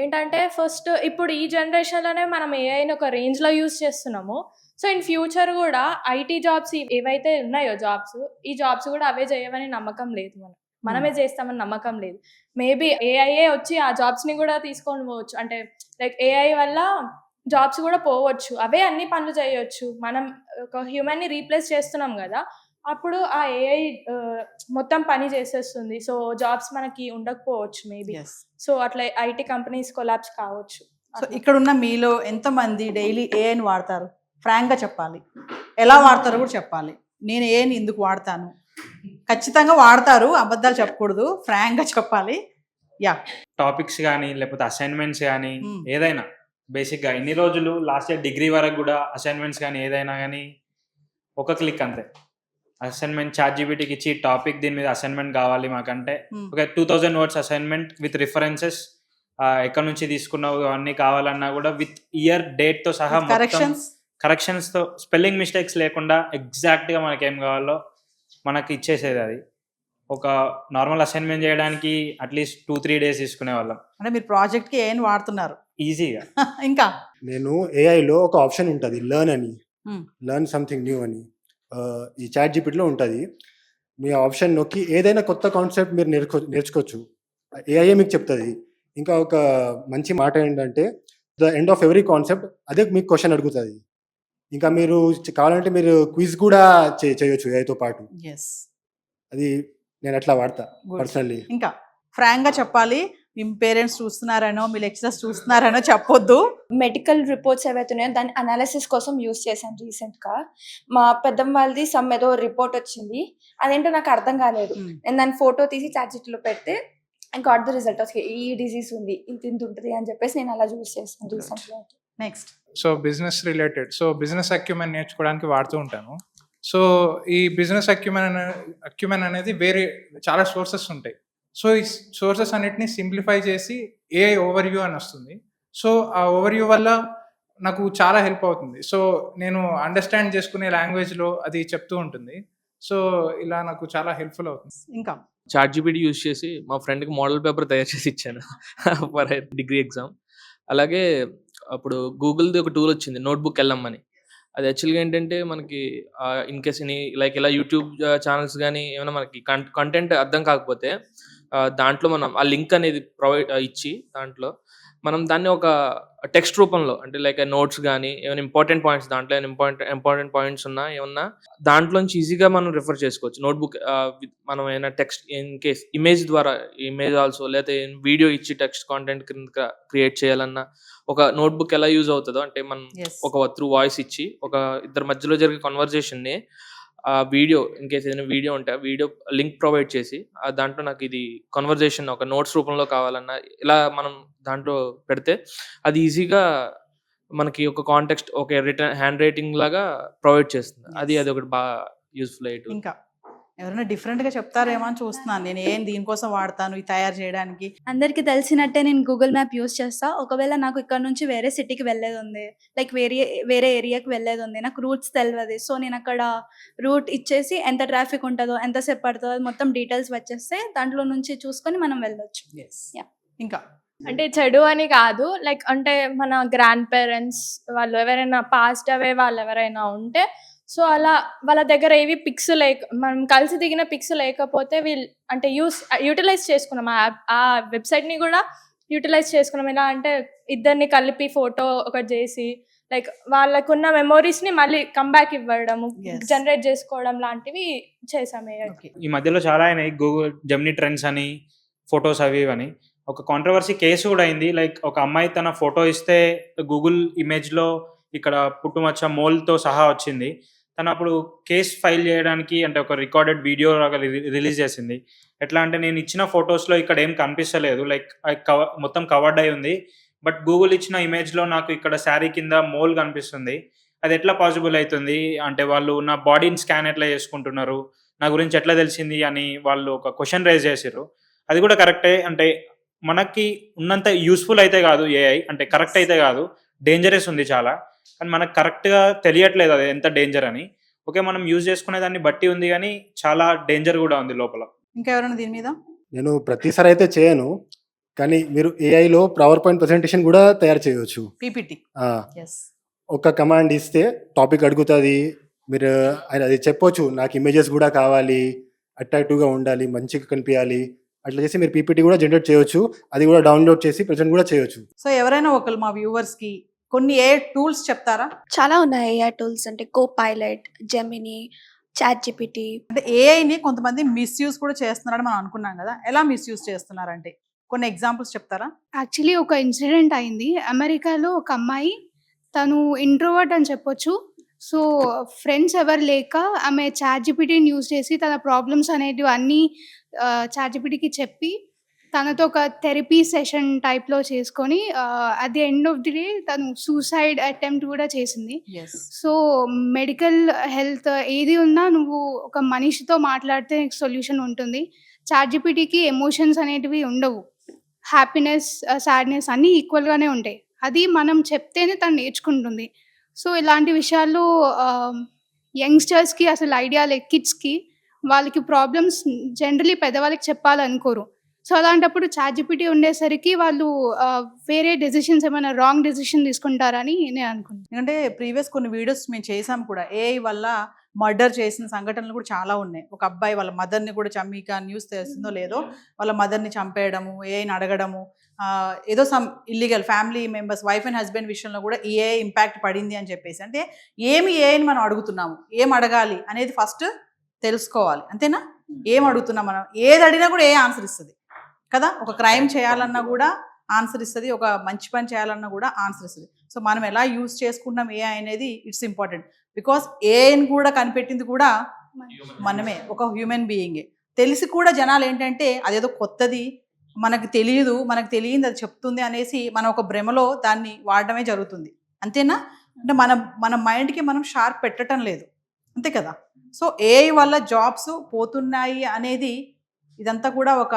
ఏంటంటే ఫస్ట్ ఇప్పుడు ఈ జనరేషన్లోనే మనం ఏఐని ఒక రేంజ్లో యూజ్ చేస్తున్నాము. సో ఇన్ ఫ్యూచర్ కూడా ఐటీ జాబ్స్ ఏవైతే ఉన్నాయో జాబ్స్, ఈ జాబ్స్ కూడా అవే చేయవని నమ్మకం లేదు. మనమే చేస్తామని నమ్మకం లేదు. మేబీ ఏఐఏ వచ్చి ఆ జాబ్స్ని కూడా తీసుకొని పోవచ్చు. అంటే లైక్ ఏఐ వల్ల జాబ్స్ కూడా పోవచ్చు, అవే అన్ని పనులు చేయొచ్చు. మనం ఒక హ్యూమన్ని రీప్లేస్ చేస్తున్నాం కదా, అప్పుడు ఆ ఏఐ మొత్తం పని చేసేస్తుంది. సో జాబ్స్ మనకి ఉండకపోవచ్చు మేబీ. సో అట్లా ఐటీ కంపెనీస్ కొలాప్స్ కావచ్చు. సో ఇక్కడ ఉన్న మీలో ఎంతమంది డైలీ ఏఐని వాడతారు? ఫ్రాంక్గా చెప్పాలి, ఎలా వాడతారో కూడా చెప్పాలి. నేను ఏఐని ఎందుకు వాడతాను, ఖచ్చితంగా వాడతారు, అబద్ధాలు చెప్పకూడదు, ఫ్రాంక్గా చెప్పాలి. యా, టాపిక్స్ కానీ లేకపోతే అసైన్మెంట్స్ కానీ ఏదైనా బేసిక్గా ఎన్ని రోజులు లాస్ట్ ఇయర్ డిగ్రీ వరకు కూడా అసైన్మెంట్స్ కానీ ఏదైనా కానీ ఒక క్లిక్ అంతే. అసైన్మెంట్ ChatGPTకి ఇచ్చి టాపిక్ దీని మీద అసైన్మెంట్ కావాలి మాకంటే ఒక 2000 words అసైన్మెంట్ విత్ రిఫరెన్సెస్, ఎక్కడ నుంచి తీసుకున్నావు అన్నీ కావాలన్నా కూడా విత్ ఇయర్ డేట్తో సహా కరెక్షన్స్తో, స్పెల్లింగ్ మిస్టేక్స్ లేకుండా ఎగ్జాక్ట్గా మనకి ఏం కావాలో మనకి ఇచ్చేసేది. అది ఒక నార్మల్ అసైన్మెంట్ చేయడానికి అట్లీస్ట్ 2-3 days తీసుకునే వాళ్ళం. అంటే మీరు ప్రాజెక్ట్కి ఏఐని వాడుతున్నారు ఈజీగా. ఇంకా నేను ఏఐలో ఒక ఆప్షన్ ఉంటుంది లెర్న్ సంథింగ్ న్యూ అని, ఈ ChatGPTలో ఉంటుంది. మీ ఆప్షన్ నొక్కి ఏదైనా కొత్త కాన్సెప్ట్ మీరు నేర్చుకోవచ్చు, ఏఐ మీకు చెప్తుంది. ఇంకా ఒక మంచి మాట ఏంటంటే the end of every concept అదే మీకు క్వశ్చన్ అడుగుతుంది. ఇంకా మీరు కావాలంటే మీరు క్విజ్ కూడా చేయొచ్చు ఏఐతో పాటు. అది నేను అట్లా వాడతా పర్సనల్లీ. ఇంకా ఫ్రాంక్గా చెప్పాలి, మీ పేరెంట్స్ చూస్తున్నారనో మీ లెక్చరర్స్ చూస్తున్నారనో చెప్పొద్దు. మెడికల్ రిపోర్ట్స్ ఏవైతే ఉన్నాయో దాని అనాలిసిస్ కోసం యూస్ చేశాను రీసెంట్గా. మా పెద్దమ్మ వాళ్ళది ఏదో రిపోర్ట్ వచ్చింది, అదేంటో నాకు అర్థం కాలేదు. నేను దాని ఫోటో తీసి ChatGPTలో పెడితే గాట్ ద రిజల్ట్ ఈ డిజీజ్ ఉంది, ఇంత ఉంటుంది అని చెప్పేసి నేను అలా యూస్ చేస్తాను రీసెంట్గా. Next so business related, so business acumen నేర్చుకోవడానికి వాడుతూ ఉంటాను. సో ఈ బిజినెస్ అక్యుమెన్ అనేది వేరే చాలా సోర్సెస్ ఉంటాయి. సో ఈ సోర్సెస్ అన్నిటిని సింప్లిఫై చేసి ఏఐ ఓవర్వ్యూ అని వస్తుంది. సో ఆ ఓవర్వ్యూ వల్ల నాకు చాలా హెల్ప్ అవుతుంది. సో నేను అండర్స్టాండ్ చేసుకునే లాంగ్వేజ్లో అది చెప్తూ ఉంటుంది. సో ఇలా నాకు చాలా హెల్ప్ఫుల్ అవుతుంది. ఇంకా ChatGPT యూజ్ చేసి మా ఫ్రెండ్కి మోడల్ పేపర్ తయారు చేసి ఇచ్చాను ఫర్ డిగ్రీ ఎగ్జామ్. అలాగే అప్పుడు గూగుల్ది ఒక టూల్ వచ్చింది నోట్బుక్ వెళ్ళమ్మని. అది యాక్చువల్గా ఏంటంటే మనకి ఇన్ కేస్ లైక్ ఇలా యూట్యూబ్ ఛానల్స్ కానీ ఏమైనా మనకి కంటెంట్ అర్థం కాకపోతే దాంట్లో మనం ఆ లింక్ అనేది ప్రొవైడ్ ఇచ్చి దాంట్లో మనం దాన్ని ఒక టెక్స్ట్ రూపంలో అంటే లైక్ నోట్స్ కానీ ఏమైనా ఇంపార్టెంట్ పాయింట్స్ దాంట్లో ఇంపార్టెంట్ పాయింట్స్ ఉన్నా ఏమన్నా దాంట్లోంచి ఈజీగా మనం రిఫర్ చేసుకోవచ్చు. నోట్బుక్ మనం ఏమైనా టెక్స్ట్ ఇన్ కేస్ ఇమేజ్ ద్వారా ఇమేజ్ ఆల్సో లేకపోతే వీడియో ఇచ్చి టెక్స్ట్ కాంటెంట్ కింద క్రియేట్ చేయాలన్నా ఒక నోట్బుక్ ఎలా యూజ్ అవుతుందో అంటే మనం ఒక త్రూ వాయిస్ ఇచ్చి ఒక ఇద్దరి మధ్యలో జరిగే కన్వర్జేషన్ని వీడియో ఇన్ కేస్ ఏదైనా వీడియో ఉంటే ఆ వీడియో లింక్ ప్రొవైడ్ చేసి దాంట్లో నాకు ఇది కన్వర్జేషన్ ఒక నోట్స్ రూపంలో కావాలన్నా ఇలా మనం దాంట్లో పెడితే అది ఈజీగా మనకి ఒక కాంటెక్స్ట్ ఒక రిటర్న్ హ్యాండ్ రైటింగ్ లాగా ప్రొవైడ్ చేస్తుంది. అది ఒకటి బాగా యూస్ఫుల్ అయ్యేది. ఇంకా ఎవరైనా డిఫరెంట్గా చెప్తారేమో అని చూస్తున్నాను నేను. ఏం దీనికోసం వాడతాను ఇది తయారు చేయడానికి? అందరికీ తెలిసినట్టే నేను గూగుల్ మ్యాప్ యూస్ చేస్తా. ఒకవేళ నాకు ఇక్కడ నుంచి వేరే సిటీకి వెళ్ళేది ఉంది, లైక్ వేరే ఏరియాకి వెళ్ళేది ఉంది, నాకు రూట్స్ తెలియదు. సో నేను అక్కడ రూట్ ఇచ్చేసి ఎంత ట్రాఫిక్ ఉంటుందో ఎంతసేపు పడుతుందో మొత్తం డీటెయిల్స్ వచ్చేస్తే దాంట్లో నుంచి చూసుకొని మనం వెళ్ళొచ్చు. ఇంకా అంటే చెడు అని కాదు, లైక్ అంటే మన గ్రాండ్ పేరెంట్స్ వాళ్ళు ఎవరైనా పాస్ట్ అవే వాళ్ళు ఎవరైనా ఉంటే సో అలా వాళ్ళ దగ్గర ఏవి పిక్స్ మనం కలిసి దిగిన పిక్స్ లేకపోతే అంటే యూటిలైజ్ చేసుకున్నాం ఆ వెబ్సైట్ని కూడా యూటిలైజ్ చేసుకున్నాం. ఎలా అంటే ఇద్దరిని కలిపి ఫోటో ఒకటి చేసి లైక్ వాళ్ళకున్న మెమోరీస్ని మళ్ళీ కంబ్యాక్ ఇవ్వడము జనరేట్ చేసుకోవడం లాంటివి చేసాము. ఈ మధ్యలో చాలా అయినాయి గూగుల్ జెమినీ ట్రెండ్స్ అని ఫొటోస్ అవి ఇవని. ఒక కాంట్రవర్సీ కేసు కూడా అయింది. లైక్ ఒక అమ్మాయి తన ఫోటో ఇస్తే గూగుల్ ఇమేజ్లో ఇక్కడ పుట్టుమచ్చ మోల్తో సహా వచ్చింది. తను అప్పుడు కేసు ఫైల్ చేయడానికి అంటే ఒక రికార్డెడ్ వీడియో రిలీజ్ చేసింది. ఎట్లా అంటే నేను ఇచ్చిన ఫొటోస్లో ఇక్కడ ఏం కనిపిస్తలేదు, లైక్ మొత్తం కవర్డ్ అయి ఉంది, బట్ గూగుల్ ఇచ్చిన ఇమేజ్లో నాకు ఇక్కడ శారీ కింద మోల్ కనిపిస్తుంది. అది ఎట్లా పాసిబుల్ అవుతుంది అంటే వాళ్ళు నా బాడీని స్కాన్ ఎట్లా చేసుకుంటున్నారు, నా గురించి ఎట్లా తెలిసింది అని వాళ్ళు ఒక క్వశ్చన్ రైజ్ చేసారు. అది కూడా కరెక్టే. అంటే మనకి ఉన్నంత యూస్ఫుల్ అయితే కాదు ఏఐ, అంటే కరెక్ట్ అయితే కాదు, డేంజరస్ ఉంది చాలా. కానీ మనకు కరెక్ట్గా తెలియట్లేదు అది ఎంత డేంజర్ అని. ఓకే, మనం యూజ్ చేసుకునే దాన్ని బట్టి ఉంది, కానీ చాలా డేంజర్ కూడా ఉంది లోపల. ఇంకా ఎవరైనా దీని మీద? నేను ప్రతిసారి అయితే చేయను, కానీ మీరు ఏఐలో పవర్ పాయింట్ ప్రెజెంటేషన్ కూడా తయారు చేయవచ్చు. పీపీటీ. ఆ, ఒక కమాండ్ ఇస్తే టాపిక్ అడుగుతుంది, మీరు అది చెప్పొచ్చు, నాకు ఇమేజెస్ కూడా కావాలి, అట్రాక్టివ్గా ఉండాలి, మంచిగా కనిపించాలి, అట్లా చేసి మీరు పీపీటీ కూడా జనరేట్ చేయొచ్చు. అది కూడా డౌన్లోడ్ చేసి ప్రెజెంట్ కూడా చేయొచ్చు. సో ఎవరైనా ఒకరు మా వ్యూవర్స్కి కొన్ని ఏ టూల్స్ చెప్తారా? చాలా ఉన్నాయి ఏఐ టూల్స్, అంటే Copilot, Gemini, chat GPT. అంటే ఏఐని కొంతమంది మిస్యూజ్ కూడా చేస్తున్నారని మనం అనుకున్నాం కదా, ఎలా మిస్యూజ్ చేస్తున్నారంటే కొన్ని ఎగ్జాంపుల్స్ చెప్తారా? యాక్చువల్లీ ఒక ఇన్సిడెంట్ అయింది అమెరికాలో. ఒక అమ్మాయి, తను ఇంట్రోవర్ట్ అని చెప్పొచ్చు. సో ఫ్రెండ్స్ ఎవరు లేక ఆమె చాట్ జీపీటీని యూజ్ చేసి తన ప్రాబ్లమ్స్ అనేటివి అన్నీ చాట్ జీపీటీకి చెప్పి తనతో ఒక థెరపీ సెషన్ టైప్లో చేసుకొని at the end of the day తను సూసైడ్ అటెంప్ట్ కూడా చేసింది. సో మెడికల్ హెల్త్ ఏది ఉన్నా నువ్వు ఒక మనిషితో మాట్లాడితే సొల్యూషన్ ఉంటుంది. చాట్ జీపీటీకి ఎమోషన్స్ అనేటివి ఉండవు, హ్యాపీనెస్ సాడ్నెస్ అన్నీ ఈక్వల్గానే ఉంటాయి. అది మనం చెప్తేనే తను నేర్చుకుంటుంది. సో ఇలాంటి విషయాల్లో యంగ్స్టర్స్కి అసలు ఐడియా లేదు, కిడ్స్కి వాళ్ళకి ప్రాబ్లమ్స్ జనరలీ పెద్దవాళ్ళకి చెప్పాలనుకోరు. సో అలాంటప్పుడు చాట్ జీపీటీ ఉండేసరికి వాళ్ళు వేరే డెసిషన్స్ ఏమైనా రాంగ్ డెసిషన్ తీసుకుంటారని నేను అనుకుంటున్నాను. ఎందుకంటే ప్రీవియస్ కొన్ని వీడియోస్ మేము చేసాం కూడా, ఏఐ వల్ల మర్డర్ చేసిన సంఘటనలు కూడా చాలా ఉన్నాయి. ఒక అబ్బాయి వాళ్ళ మదర్ని కూడా చంపిక, న్యూస్ తెలిసిందో లేదో, వాళ్ళ మదర్ని చంపేయడము, ఏఐని అడగడము, ఏదో some illegal family members wife and husband విషయంలో కూడా ఏఐ ఇంపాక్ట్ పడింది అని చెప్పేసి. అంటే ఏఐని మనం అడుగుతున్నాము, ఏం అడగాలి అనేది ఫస్ట్ తెలుసుకోవాలి, అంతేనా? ఏం అడుగుతున్నాం మనం, ఏది అడిగినా కూడా ఏ ఆన్సర్ ఇస్తుంది కదా. ఒక క్రైమ్ చేయాలన్నా కూడా ఆన్సర్ ఇస్తుంది, ఒక మంచి పని చేయాలన్నా కూడా ఆన్సర్ ఇస్తుంది. సో మనం ఎలా యూజ్ చేసుకుంటాం ఏఐ అనేది ఇట్స్ ఇంపార్టెంట్. బికాస్ ఏఐని కూడా కనిపెట్టింది కూడా మనమే, ఒక హ్యూమన్ బీయింగే. తెలిసి కూడా జనాలు ఏంటంటే అదేదో కొత్తది, మనకు తెలియదు, మనకు తెలియదు అది చెప్తుంది అనేసి మనం ఒక భ్రమలో దాన్ని వాడడమే జరుగుతుంది, అంతేనా? అంటే మన మైండ్కి మనం షార్ప్ పెట్టడం లేదు, అంతే కదా. సో ఏఐ వల్ల జాబ్స్ పోతున్నాయి అనేది ఇదంతా కూడా ఒక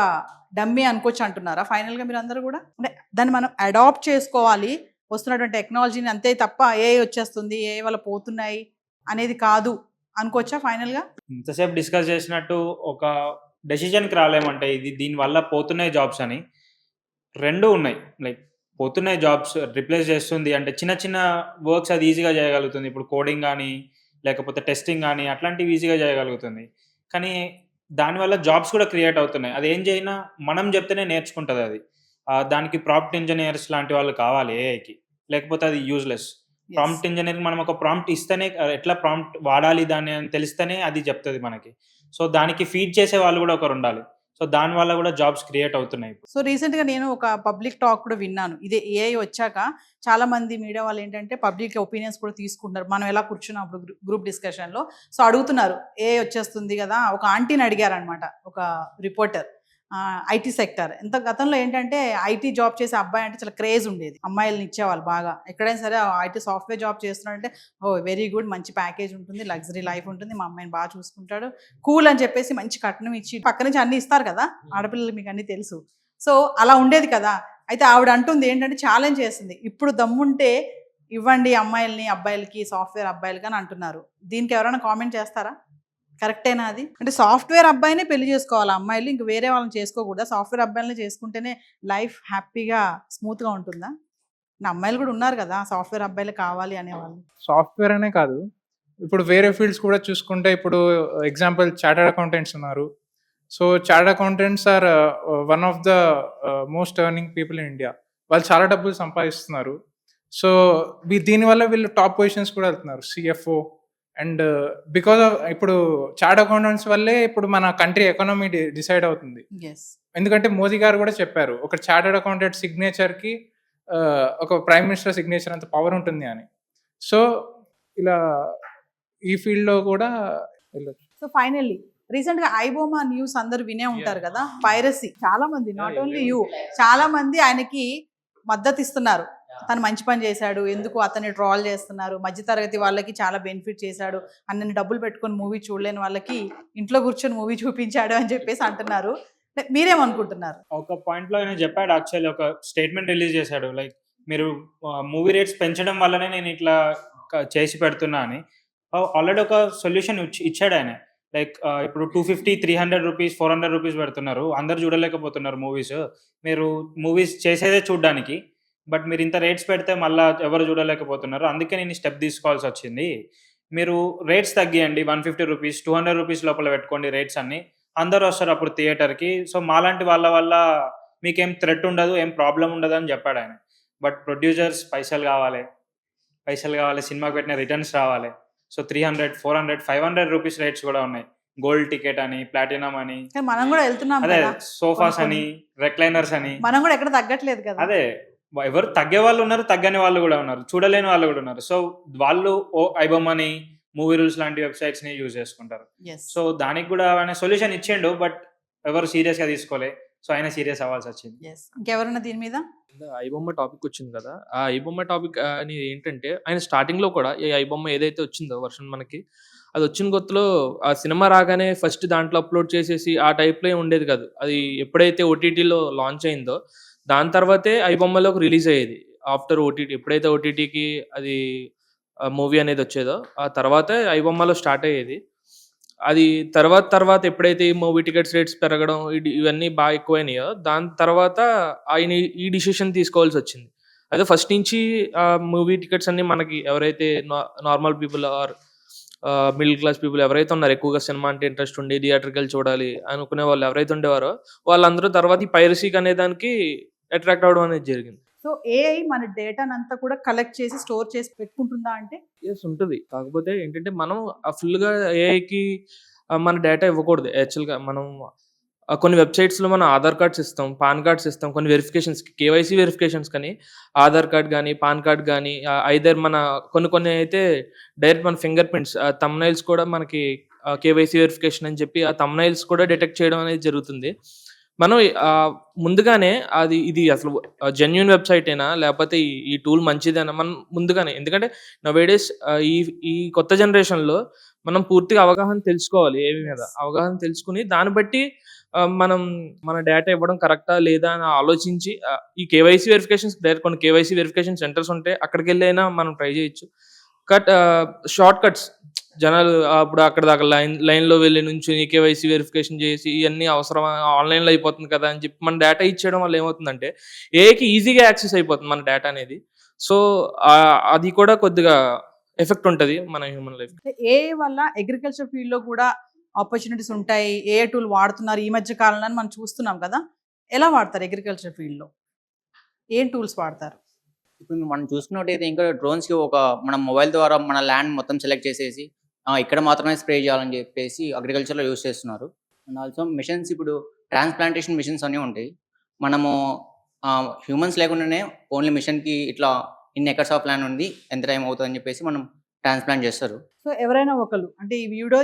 డమ్మీ అనుకోవచ్చు అంటున్నారా ఫైనల్గా మీరు అందరూ కూడా? అంటే దాన్ని మనం అడాప్ట్ చేసుకోవాలి వస్తున్నటువంటి టెక్నాలజీని, అంతే తప్ప ఏఐ వచ్చేస్తుంది, ఏఐ వల్ల పోతున్నాయి అనేది కాదు అనుకోవచ్చా ఫైనల్గా? ఇంతసేపు డిస్కస్ చేసినట్టు ఒక డెసిషన్కి రాలేమంటే ఇది దీనివల్ల పోతున్నాయి జాబ్స్ అని. రెండు ఉన్నాయి, లైక్ పోతున్నాయి జాబ్స్ రిప్లేస్ చేస్తుంది అంటే చిన్న చిన్న వర్క్స్ అది ఈజీగా చేయగలుగుతుంది. ఇప్పుడు కోడింగ్ కానీ లేకపోతే టెస్టింగ్ కానీ అట్లాంటివి ఈజీగా చేయగలుగుతుంది. కానీ దానివల్ల జాబ్స్ కూడా క్రియేట్ అవుతున్నాయి. అది ఏం చేసినా మనం చెప్తేనే నేర్చుకుంటుంది అది. దానికి ప్రాంప్ట్ ఇంజనీర్స్ లాంటి వాళ్ళు కావాలి ఏఐకి, లేకపోతే అది యూజ్లెస్. ప్రాంప్ట్ ఇంజనీరింగ్ మనం ఒక ప్రాంప్ట్ ఇస్తేనే, ఎట్లా ప్రాంప్ట్ వాడాలి దాన్ని అని తెలిస్తేనే అది చెప్తుంది మనకి. సో దానికి ఫీడ్ చేసే వాళ్ళు కూడా ఒకరు ఉండాలి. సో దానివల్ల కూడా జాబ్స్ క్రియేట్ అవుతున్నాయి. సో రీసెంట్గా నేను ఒక పబ్లిక్ టాక్ కూడా విన్నాను, ఇదే ఏఐ వచ్చాక చాలా మంది మీడియా వాళ్ళు ఏంటంటే పబ్లిక్ ఒపీనియన్స్ కూడా తీసుకుంటున్నారు. మనం ఎలా కూర్చున్నాం అప్పుడు గ్రూప్ డిస్కషన్లో, సో అడుగుతున్నారు ఏఐ వచ్చేస్తుంది కదా. ఒక ఆంటీని అడిగారనమాట ఒక రిపోర్టర్, ఐటీ సెక్టర్. ఎంత గతంలో ఏంటంటే ఐటీ జాబ్ చేసే అబ్బాయి అంటే చాలా క్రేజ్ ఉండేది, అమ్మాయిలను ఇచ్చేవాళ్ళు బాగా. ఎక్కడైనా సరే ఐటీ సాఫ్ట్వేర్ జాబ్ చేస్తున్నారంటే ఓ వెరీ గుడ్, మంచి ప్యాకేజ్ ఉంటుంది, లగ్జరీ లైఫ్ ఉంటుంది, మా అమ్మాయిని బాగా చూసుకుంటాడు, కూల్ అని చెప్పేసి మంచి కట్నం ఇచ్చి పక్క నుంచి అన్ని ఇస్తారు కదా ఆడపిల్లలు, మీకు అన్నీ తెలుసు. సో అలా ఉండేది కదా. అయితే ఆవిడ అంటుంది ఏంటంటే ఛాలెంజ్ చేస్తుంది, ఇప్పుడు దమ్ముంటే ఇవ్వండి అమ్మాయిల్ని అబ్బాయిలకి, సాఫ్ట్వేర్ అబ్బాయిలకి అని అంటున్నారు. దీనికి ఎవరైనా కామెంట్ చేస్తారా? కరెక్టేనా అది? అంటే సాఫ్ట్వేర్ అబ్బాయినే పెళ్లి చేసుకోవాలి అమ్మాయిలు, ఇంక వేరే వాళ్ళని చేసుకోకూడదా? సాఫ్ట్వేర్ అబ్బాయిలనే చేసుకుంటేనే లైఫ్ హ్యాపీగా స్మూత్గా ఉంటుందా? అమ్మాయిలు కూడా ఉన్నారు కదా సాఫ్ట్వేర్ అబ్బాయిలు కావాలి అనేవాళ్ళు. సాఫ్ట్వేర్ అనే కాదు, ఇప్పుడు వేరే ఫీల్డ్స్ కూడా చూసుకుంటే, ఇప్పుడు ఎగ్జాంపుల్ చార్టర్డ్ అకౌంటెంట్స్ ఉన్నారు. So chartered accountants are one of the most earning people in India. వాళ్ళు చాలా డబ్బులు సంపాదిస్తున్నారు. సో దీనివల్ల వీళ్ళు టాప్ పొజిషన్స్ కూడా వెళ్తున్నారు, సిఎఫ్ఓ. అండ్ బికాస్ ఆఫ్ ఇప్పుడు చార్టర్డ్ అకౌంటెంట్స్ వల్లే ఇప్పుడు మన కంట్రీ ఎకానమీ డిసైడ్ అవుతుంది. ఎందుకంటే మోదీ గారు కూడా చెప్పారు, ఒక చార్టర్డ్ అకౌంటెంట్ సిగ్నేచర్కి ఒక ప్రైమ్ మినిస్టర్ సిగ్నేచర్ అంత పవర్ ఉంటుంది అని. సో ఇలా ఈ ఫీల్డ్లో కూడా వెళ్ళొచ్చు. సో ఫైనల్లీ రీసెంట్గా ఐబొమ్మ న్యూస్ అందరు వినే ఉంటారు కదా, పైరసీ. చాలా మంది, నాట్ ఓన్లీ యూ, చాలా మంది ఆయనకి మద్దతు ఇస్తున్నారు. తను మంచి పని చేశాడు, ఎందుకు అతన్ని ట్రాల్ చేస్తున్నారు, మధ్యతరగతి వాళ్ళకి చాలా బెనిఫిట్ చేశాడు, అన్నని డబ్బులు పెట్టుకొని మూవీ చూడలేని వాళ్ళకి ఇంట్లో కూర్చొని మూవీ చూపించాడు అని చెప్పేసి అంటున్నారు. మీరేమనుకుంటున్నారు? ఒక పాయింట్లో ఆయన చెప్పాడు, యాక్చువల్లీ ఒక స్టేట్మెంట్ రిలీజ్ చేశాడు, లైక్ మీరు మూవీ రేట్స్ పెంచడం వల్లనే నేను ఇట్లా చేసి పెడుతున్నా అని. ఆల్రెడీ ఒక సొల్యూషన్ ఇచ్చాడు ఆయన. లైక్ ఇప్పుడు 250, 300 రూపీస్, 400 రూపీస్ పెడుతున్నారు, అందరు చూడలేకపోతున్నారు మూవీస్. మీరు మూవీస్ చేసేదే చూడడానికి, బట్ మీరు ఇంత రేట్స్ పెడితే మళ్ళీ ఎవరు చూడలేకపోతున్నారు, అందుకే నేను స్టెప్ తీసుకోవాల్సి వచ్చింది. మీరు రేట్స్ తగ్గియండి, 150 రూపీస్, 200 రూపీస్ లోపల పెట్టుకోండి రేట్స్ అన్ని, అందరూ వస్తారు అప్పుడు థియేటర్కి. సో మాలాంటి వాళ్ళ వల్ల మీకేం థ్రెట్ ఉండదు, ఏం ప్రాబ్లం ఉండదు అని చెప్పాడు ఆయన. బట్ ప్రొడ్యూసర్స్ పైసలు కావాలి, సినిమాకి పెట్టిన రిటర్న్స్ రావాలి. సో 300, 400, 500 రూపీస్ రేట్స్ కూడా ఉన్నాయి. గోల్డ్ టికెట్ అని, ప్లాటినం అని, మనం కూడా వెళ్తున్నాం అదే కదా, సోఫాస్ అని, రెక్లైనర్స్ అని. మనం కూడా ఎక్కడ తగ్గట్లేదు కదా. అదే ఎవరు తగ్గే వాళ్ళు ఉన్నారు, తగ్గని వాళ్ళు కూడా ఉన్నారు, చూడలేని వాళ్ళు కూడా ఉన్నారు. సో వాళ్ళు ఐబొమ్మని, మూవీ రూల్స్ లాంటి వెబ్సైట్స్ ని యూజ్ చేసుకుంటారు. సో దానికి కూడా ఆయన సొల్యూషన్ ఇచ్చిండు, బట్ ఎవరు సీరియస్ గా తీసుకోలే. సో ఆయన సీరియస్ అవ్వాల్సి వచ్చింది. ఇంకెవరన్నా దీని మీద? ఐబొమ్మ టాపిక్ వచ్చింది కదా, ఆ ఐబొమ్మ టాపిక్ అని ఏంటంటే ఆయన స్టార్టింగ్ లో కూడా ఈ ఐబొమ్మ ఏదైతే వచ్చిందో వర్షన్ మనకి, అది వచ్చిన కొత్తలో ఆ సినిమా రాగానే ఫస్ట్ దాంట్లో అప్లోడ్ చేసేసి ఆ టైప్లో ఉండేది కాదు. అది ఎప్పుడైతే ఓటీటీలో లాంచ్ అయిందో దాని తర్వాతే ఐబొమ్మలోకి రిలీజ్ అయ్యేది. ఆఫ్టర్ ఓటీటీ, ఎప్పుడైతే ఓటీటీకి అది మూవీ అనేది వచ్చేదో ఆ తర్వాతే ఐబొమ్మలో స్టార్ట్ అయ్యేది. అది తర్వాత ఎప్పుడైతే ఈ మూవీ టికెట్స్ రేట్స్ పెరగడం ఇవన్నీ బాగా ఎక్కువైనాయో దాని తర్వాత ఆయన ఈ డిసిషన్ తీసుకోవాల్సి వచ్చింది. అదే ఫస్ట్ నుంచి మూవీ టికెట్స్ అన్ని మనకి ఎవరైతే normal people or middle class people ఎవరైతే ఉన్నారు, ఎక్కువగా సినిమా అంటే ఇంట్రెస్ట్ ఉండి థియేటర్కి వెళ్ళి చూడాలి అనుకునే వాళ్ళు ఎవరైతే ఉండేవారో వాళ్ళందరూ తర్వాత ఈ పైరసీకి అనే దానికి అట్రాక్ట్ అవ్వడం అనేది జరిగింది. సో ఏఐ మన డేటాను అంతా కూడా కలెక్ట్ చేసి స్టోర్ చేసి పెట్టుకుంటుందా అంటే? ఎస్ ఉంటుంది. కాకపోతే ఏంటంటే మనం ఫుల్గా ఏఐకి మన డేటా ఇవ్వకూడదు. యాక్చువల్గా మనం కొన్ని వెబ్సైట్స్లో మనం ఆధార్ కార్డ్స్ ఇస్తాం, పాన్ కార్డ్స్ ఇస్తాం, కొన్ని వెరిఫికేషన్స్కి, కేవైసీ వెరిఫికేషన్స్ కానీ ఆధార్ కార్డ్ కానీ పాన్ కార్డ్ కానీ ఐదర్ మన కొన్ని అయితే డైరెక్ట్ మన ఫింగర్ ప్రింట్స్, థంబ్నైల్స్ కూడా మనకి కేవైసీ వెరిఫికేషన్ అని చెప్పి ఆ థంబ్నైల్స్ కూడా డిటెక్ట్ చేయడం అనేది జరుగుతుంది. మనం ముందుగానే ఇది అసలు జెన్యూన్ వెబ్సైట్ అయినా లేకపోతే ఈ టూల్ మంచిదైనా మనం ముందుగానే, ఎందుకంటే నవేడేస్ ఈ కొత్త జనరేషన్లో మనం పూర్తిగా అవగాహన తెలుసుకోవాలి, ఏవి మీద అవగాహన తెలుసుకుని దాన్ని బట్టి మనం మన డేటా ఇవ్వడం కరెక్టా లేదా అని ఆలోచించి ఈ కేవైసీ వెరిఫికేషన్స్ డైరెక్ట్ కొన్ని కేవైసీ వెరిఫికేషన్ సెంటర్స్ ఉంటాయి, అక్కడికి వెళ్ళైనా మనం ట్రై చేయొచ్చు. షార్ట్ కట్స్ జనాలు అప్పుడు అక్కడ దాకా లైన్లో వెళ్ళి నుంచి కేవైసీ వెరిఫికేషన్ చేసి ఇవన్నీ అవసరం, ఆన్లైన్లో అయిపోతుంది కదా అని చెప్పి మన డేటా ఇచ్చేయడం వల్ల ఏమవుతుందంటే ఏకి ఈజీగా యాక్సెస్ అయిపోతుంది మన డేటా అనేది. సో అది కూడా కొద్దిగా ఎఫెక్ట్ ఉంటుంది మన హ్యూమన్ లైఫ్. ఏఐ వల్ల అగ్రికల్చర్ ఫీల్డ్లో కూడా ఆపర్చునిటీస్ ఉంటాయి, ఏ టూల్ వాడుతున్నారు ఈ మధ్య కాలంలో మనం చూస్తున్నాం కదా. ఎలా వాడతారు అగ్రికల్చర్ ఫీల్డ్లో? ఏం టూల్స్ వాడతారు? ఇప్పుడు మనం చూసుకున్నట్టయితే ఇంకా డ్రోన్స్కి మనం మొబైల్ ద్వారా మన ల్యాండ్ మొత్తం సెలెక్ట్ చేసేసి ఇక్కడ మాత్రమే స్ప్రే చేయాలని చెప్పేసి అగ్రికల్చర్లో యూజ్ చేస్తున్నారు. అండ్ ఆల్సో మిషన్స్, ఇప్పుడు ట్రాన్స్ప్లాంటేషన్ మిషన్స్ అన్నీ ఉంటాయి. మనము హ్యూమన్స్ లేకుండానే ఓన్లీ మిషన్కి ఇట్లా ఇన్ని ఎకర్స్ ఆఫ్ ల్యాండ్ ఉంది, ఎంత టైం అవుతుంది అని చెప్పేసి మనం ట్రాన్స్ప్లాంట్ చేస్తారు. సో ఎవరైనా ఒకరు అంటే ఈ వీడియో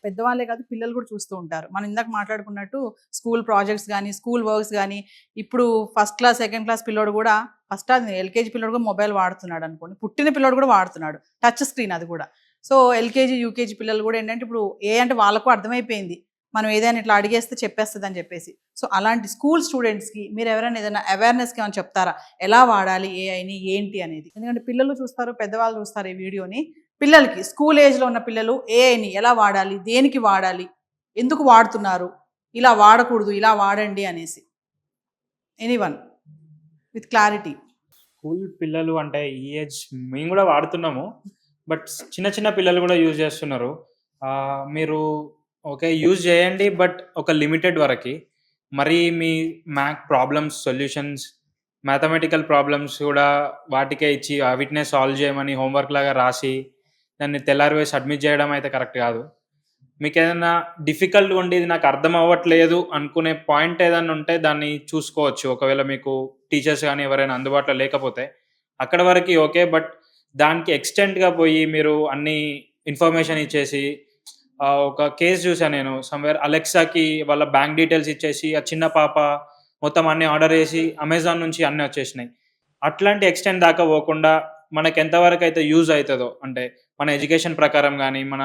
పెద్దవాళ్ళే కాదు, పిల్లలు కూడా చూస్తూ ఉంటారు. మనం ఇందాక మాట్లాడుకున్నట్టు స్కూల్ ప్రాజెక్ట్స్ కానీ స్కూల్ వర్క్స్ కానీ, ఇప్పుడు ఫస్ట్ క్లాస్ సెకండ్ క్లాస్ పిల్లోడు కూడా, ఫస్ట్ ఎల్కేజీ పిల్లోడు కూడా మొబైల్ వాడుతున్నాడు అనుకోండి, పుట్టిన పిల్లోడు కూడా వాడుతున్నాడు, టచ్ స్క్రీన్ అది కూడా. సో ఎల్కేజీ యూకేజీ పిల్లలు కూడా ఏంటంటే ఇప్పుడు అంటే వాళ్ళకు అర్థమైపోయింది, మనం ఏదైనా ఇట్లా అడిగేస్తే చెప్పేస్తుంది అని చెప్పేసి. సో అలాంటి స్కూల్ స్టూడెంట్స్కి మీరు ఎవరైనా ఏదైనా అవేర్నెస్కి ఏమైనా చెప్తారా, ఎలా వాడాలి ఏఐని ఏంటి అనేది? ఎందుకంటే పిల్లలు చూస్తారు, పెద్దవాళ్ళు చూస్తారు ఈ వీడియోని. పిల్లలకి, స్కూల్ ఏజ్లో ఉన్న పిల్లలు ఏఐని ఎలా వాడాలి, దేనికి వాడాలి, ఎందుకు వాడుతున్నారు, ఇలా వాడకూడదు ఇలా వాడండి అనేసి ఎనీవన్ విత్ క్లారిటీ. స్కూల్ పిల్లలు అంటే ఈ ఏజ్ మేము కూడా వాడుతున్నాము, బట్ చిన్న పిల్లలు కూడా యూజ్ చేస్తున్నారు. మీరు ఓకే యూజ్ చేయండి, బట్ ఒక లిమిటెడ్ వరకు. మరి మీ ప్రాబ్లమ్స్ సొల్యూషన్స్, మ్యాథమెటికల్ ప్రాబ్లమ్స్ కూడా వాటికే ఇచ్చి వీటినే సాల్వ్ చేయమని హోంవర్క్ లాగా రాసి దాన్ని తెల్లారి వేసి సబ్మిట్ చేయడం అయితే కరెక్ట్ కాదు. మీకు ఏదైనా డిఫికల్ట్గా ఉండి ఇది నాకు అర్థం అవ్వట్లేదు అనుకునే పాయింట్ ఏదైనా ఉంటే దాన్ని చూసుకోవచ్చు. ఒకవేళ మీకు టీచర్స్ కానీ ఎవరైనా అందుబాటులో లేకపోతే అక్కడ వరకు ఓకే, బట్ దానికి ఎక్స్టెంట్గా పోయి మీరు అన్ని ఇన్ఫర్మేషన్ ఇచ్చేసి, ఒక కేసు చూసాను నేను సమ్వేర్, అలెక్సాకి వాళ్ళ బ్యాంక్ డీటెయిల్స్ ఇచ్చేసి ఆ చిన్న పాప మొత్తం అన్నీ ఆర్డర్ చేసి అమెజాన్ నుంచి అన్నీ వచ్చేసినాయి. అట్లాంటి ఎక్స్టెంట్ దాకా పోకుండా మనకు ఎంతవరకు అయితే యూజ్ అవుతుందో, అంటే మన ఎడ్యుకేషన్ ప్రకారం కానీ మన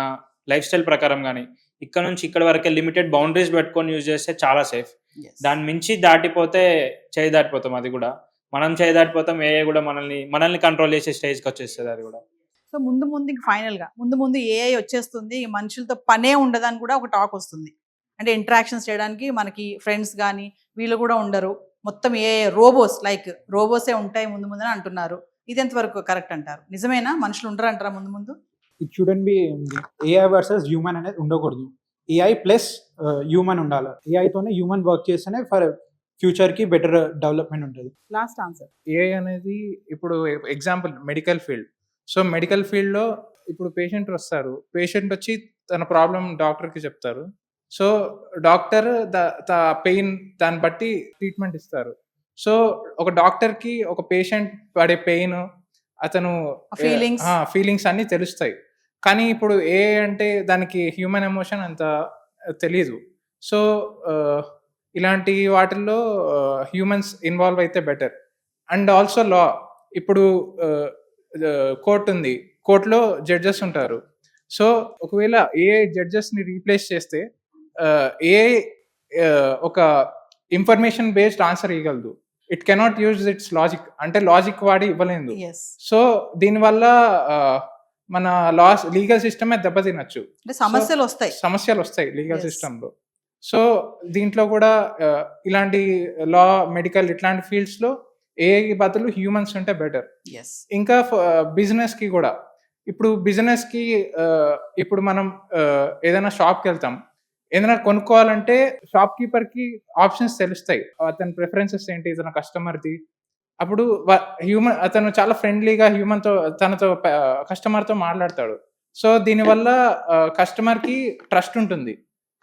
లైఫ్ స్టైల్ ప్రకారం కానీ ఇక్కడ నుంచి ఇక్కడ వరకే లిమిటెడ్ బౌండరీస్ పెట్టుకొని యూజ్ చేస్తే చాలా సేఫ్. Yes. దాని మించి దాటిపోతే చేయి దాటిపోతాం. అది కూడా మనం చేయి దాటిపోతాం, ఏఐ కూడా మనల్ని కంట్రోల్ చేసే స్టేజ్కి వచ్చేస్తుంది అది కూడా. సో ముందు ఇంక ఫైనల్గా ముందు ఏఐ వచ్చేస్తుంది, ఈ మనుషులతో పనే ఉండదని కూడా ఒక టాక్ వస్తుంది. అంటే ఇంటరాక్షన్స్ చేయడానికి మనకి ఫ్రెండ్స్ కానీ వీళ్ళు కూడా ఉండరు, మొత్తం ఏ రోబోస్ లైక్ రోబోసే ఉంటాయి ముందు అంటున్నారు. ఇది ఎంతవరకు కరెక్ట్ అంటారు? నిజమేనా? మనుషులు ఉండరు అంటారా ముందు? It shouldn't be AI versus human అనేది ఉండకూడదు. ఏఐ ప్లస్ హ్యూమన్ ఉండాలి. ఏఐతోనే హ్యూమన్ వర్క్ చేస్తేనే ఫర్ ఫ్యూచర్కి బెటర్ డెవలప్మెంట్ ఉంటుంది. Last answer. ఏఐ అనేది ఇప్పుడు example medical field. So medical ఫీల్డ్లో ఇప్పుడు పేషెంట్ వస్తారు, పేషెంట్ వచ్చి తన ప్రాబ్లం డాక్టర్కి చెప్తారు. సో డాక్టర్ పెయిన్ దాన్ని బట్టి ట్రీట్మెంట్ ఇస్తారు. సో ఒక డాక్టర్కి ఒక పేషెంట్ పడే పెయిన్, అతను ఫీలింగ్స్ అన్నీ తెలుస్తాయి. కానీ ఇప్పుడు ఏఐ అంటే దానికి హ్యూమన్ ఎమోషన్ అంత తెలీదు. సో ఇలాంటి వాటిల్లో హ్యూమన్స్ ఇన్వాల్వ్ అయితే బెటర్. అండ్ ఆల్సో లా, ఇప్పుడు కోర్ట్ ఉంది, కోర్టులో జడ్జెస్ ఉంటారు. సో ఒకవేళ ఏఐ జడ్జెస్ని రీప్లేస్ చేస్తే ఏఐ ఒక ఇన్ఫర్మేషన్ బేస్డ్ ఆన్సర్ ఇవ్వగలదు. It cannot use it's logic, అంటే లాజిక్ వాడి ఇవ్వలేదు. సో దీనివల్ల మన లీగల్ సిస్టమే దెబ్బతినచ్చు, సమస్యలు వస్తాయి లీగల్ సిస్టంలో. సో దీంట్లో కూడా ఇలాంటి లా, మెడికల్ ఇట్లాంటి ఫీల్డ్స్లో ఏఐ బదులు హ్యూమన్స్ ఉంటే బెటర్. ఇంకా బిజినెస్కి కూడా, ఇప్పుడు బిజినెస్కి ఇప్పుడు మనం ఏదైనా షాప్కి వెళ్తాం, ఏదైనా కొనుక్కోవాలంటే షాప్ కీపర్కి ఆప్షన్స్ తెలుస్తాయి, అతని ప్రిఫరెన్సెస్ ఏంటి, తన కస్టమర్ది. అప్పుడు అతను చాలా ఫ్రెండ్లీగా తనతో కస్టమర్తో మాట్లాడతాడు. సో దీనివల్ల కస్టమర్కి ట్రస్ట్ ఉంటుంది.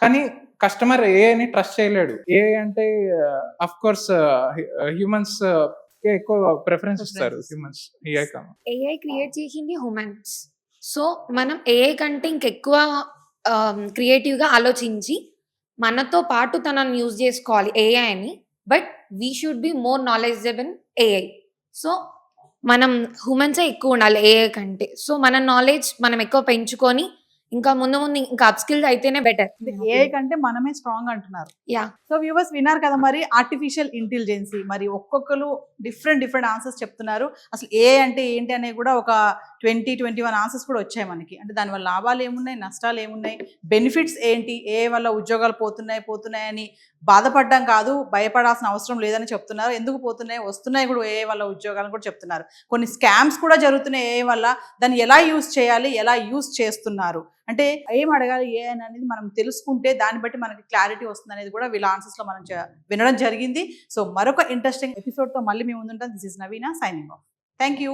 కానీ కస్టమర్ ఏఐని ట్రస్ట్ చేయలేడు. ఏఐ అంటే అఫ్ కోర్స్ హ్యూమన్స్ ఎక్కువ ప్రిఫరెన్స్ ఇస్తారు. హ్యూమన్స్ ఏఐ క్రియేట్ చేసింది హ్యూమన్స్. సో మనం ఏఐ కంటే ఇంకెక్కువ క్రియేటివ్గా ఆలోచించి మనతో పాటు తనను యూజ్ చేసుకోవాలి ఏఐని. But we should be more knowledgeable AI. So మనం హ్యూమన్సే ఎక్కువ ఉండాలి ఏఐ కంటే. సో మన నాలెడ్జ్ మనం ఎక్కువ పెంచుకొని ఇంకా ముందు ఇంకా అప్స్కిల్ అయితేనే బెటర్. ఏఐ కంటే మనమే స్ట్రాంగ్ అంటున్నారు. యా. సో వ్యూవర్స్ విన్నారు కదా, మరి ఆర్టిఫిషియల్ ఇంటెలిజెన్సీ, మరి ఒక్కొక్కరు డిఫరెంట్ ఆన్సర్స్ చెప్తున్నారు. అసలు ఏఐ అంటే ఏంటి అనేది కూడా ఒక 20-21 ఆన్సర్స్ కూడా వచ్చాయి మనకి. అంటే దానివల్ల లాభాలు ఏమున్నాయి, నష్టాలు ఏమున్నాయి, బెనిఫిట్స్ ఏంటి, ఏఐ వల్ల ఉద్యోగాలు పోతున్నాయని బాధపడడం కాదు, భయపడాల్సిన అవసరం లేదని చెప్తున్నారు. ఎందుకు వస్తున్నాయి కూడా ఏఐ వల్ల ఉద్యోగాలను కూడా చెప్తున్నారు. కొన్ని స్కామ్స్ కూడా జరుగుతున్నాయి ఏఐ వల్ల, దాన్ని ఎలా యూజ్ చేయాలి, ఎలా యూజ్ చేస్తున్నారు, అంటే ఏం అడగాలి ఏ అనేది మనం తెలుసుకుంటే దాన్ని బట్టి మనకి క్లారిటీ వస్తుంది అనేది కూడా వీళ్ళ ఆన్సర్స్లో మనం వినడం జరిగింది. సో మరొక ఇంట్రెస్టింగ్ ఎపిసోడ్తో మళ్ళీ మేము ముందుంటాం. This is Naveena signing off. Thank you.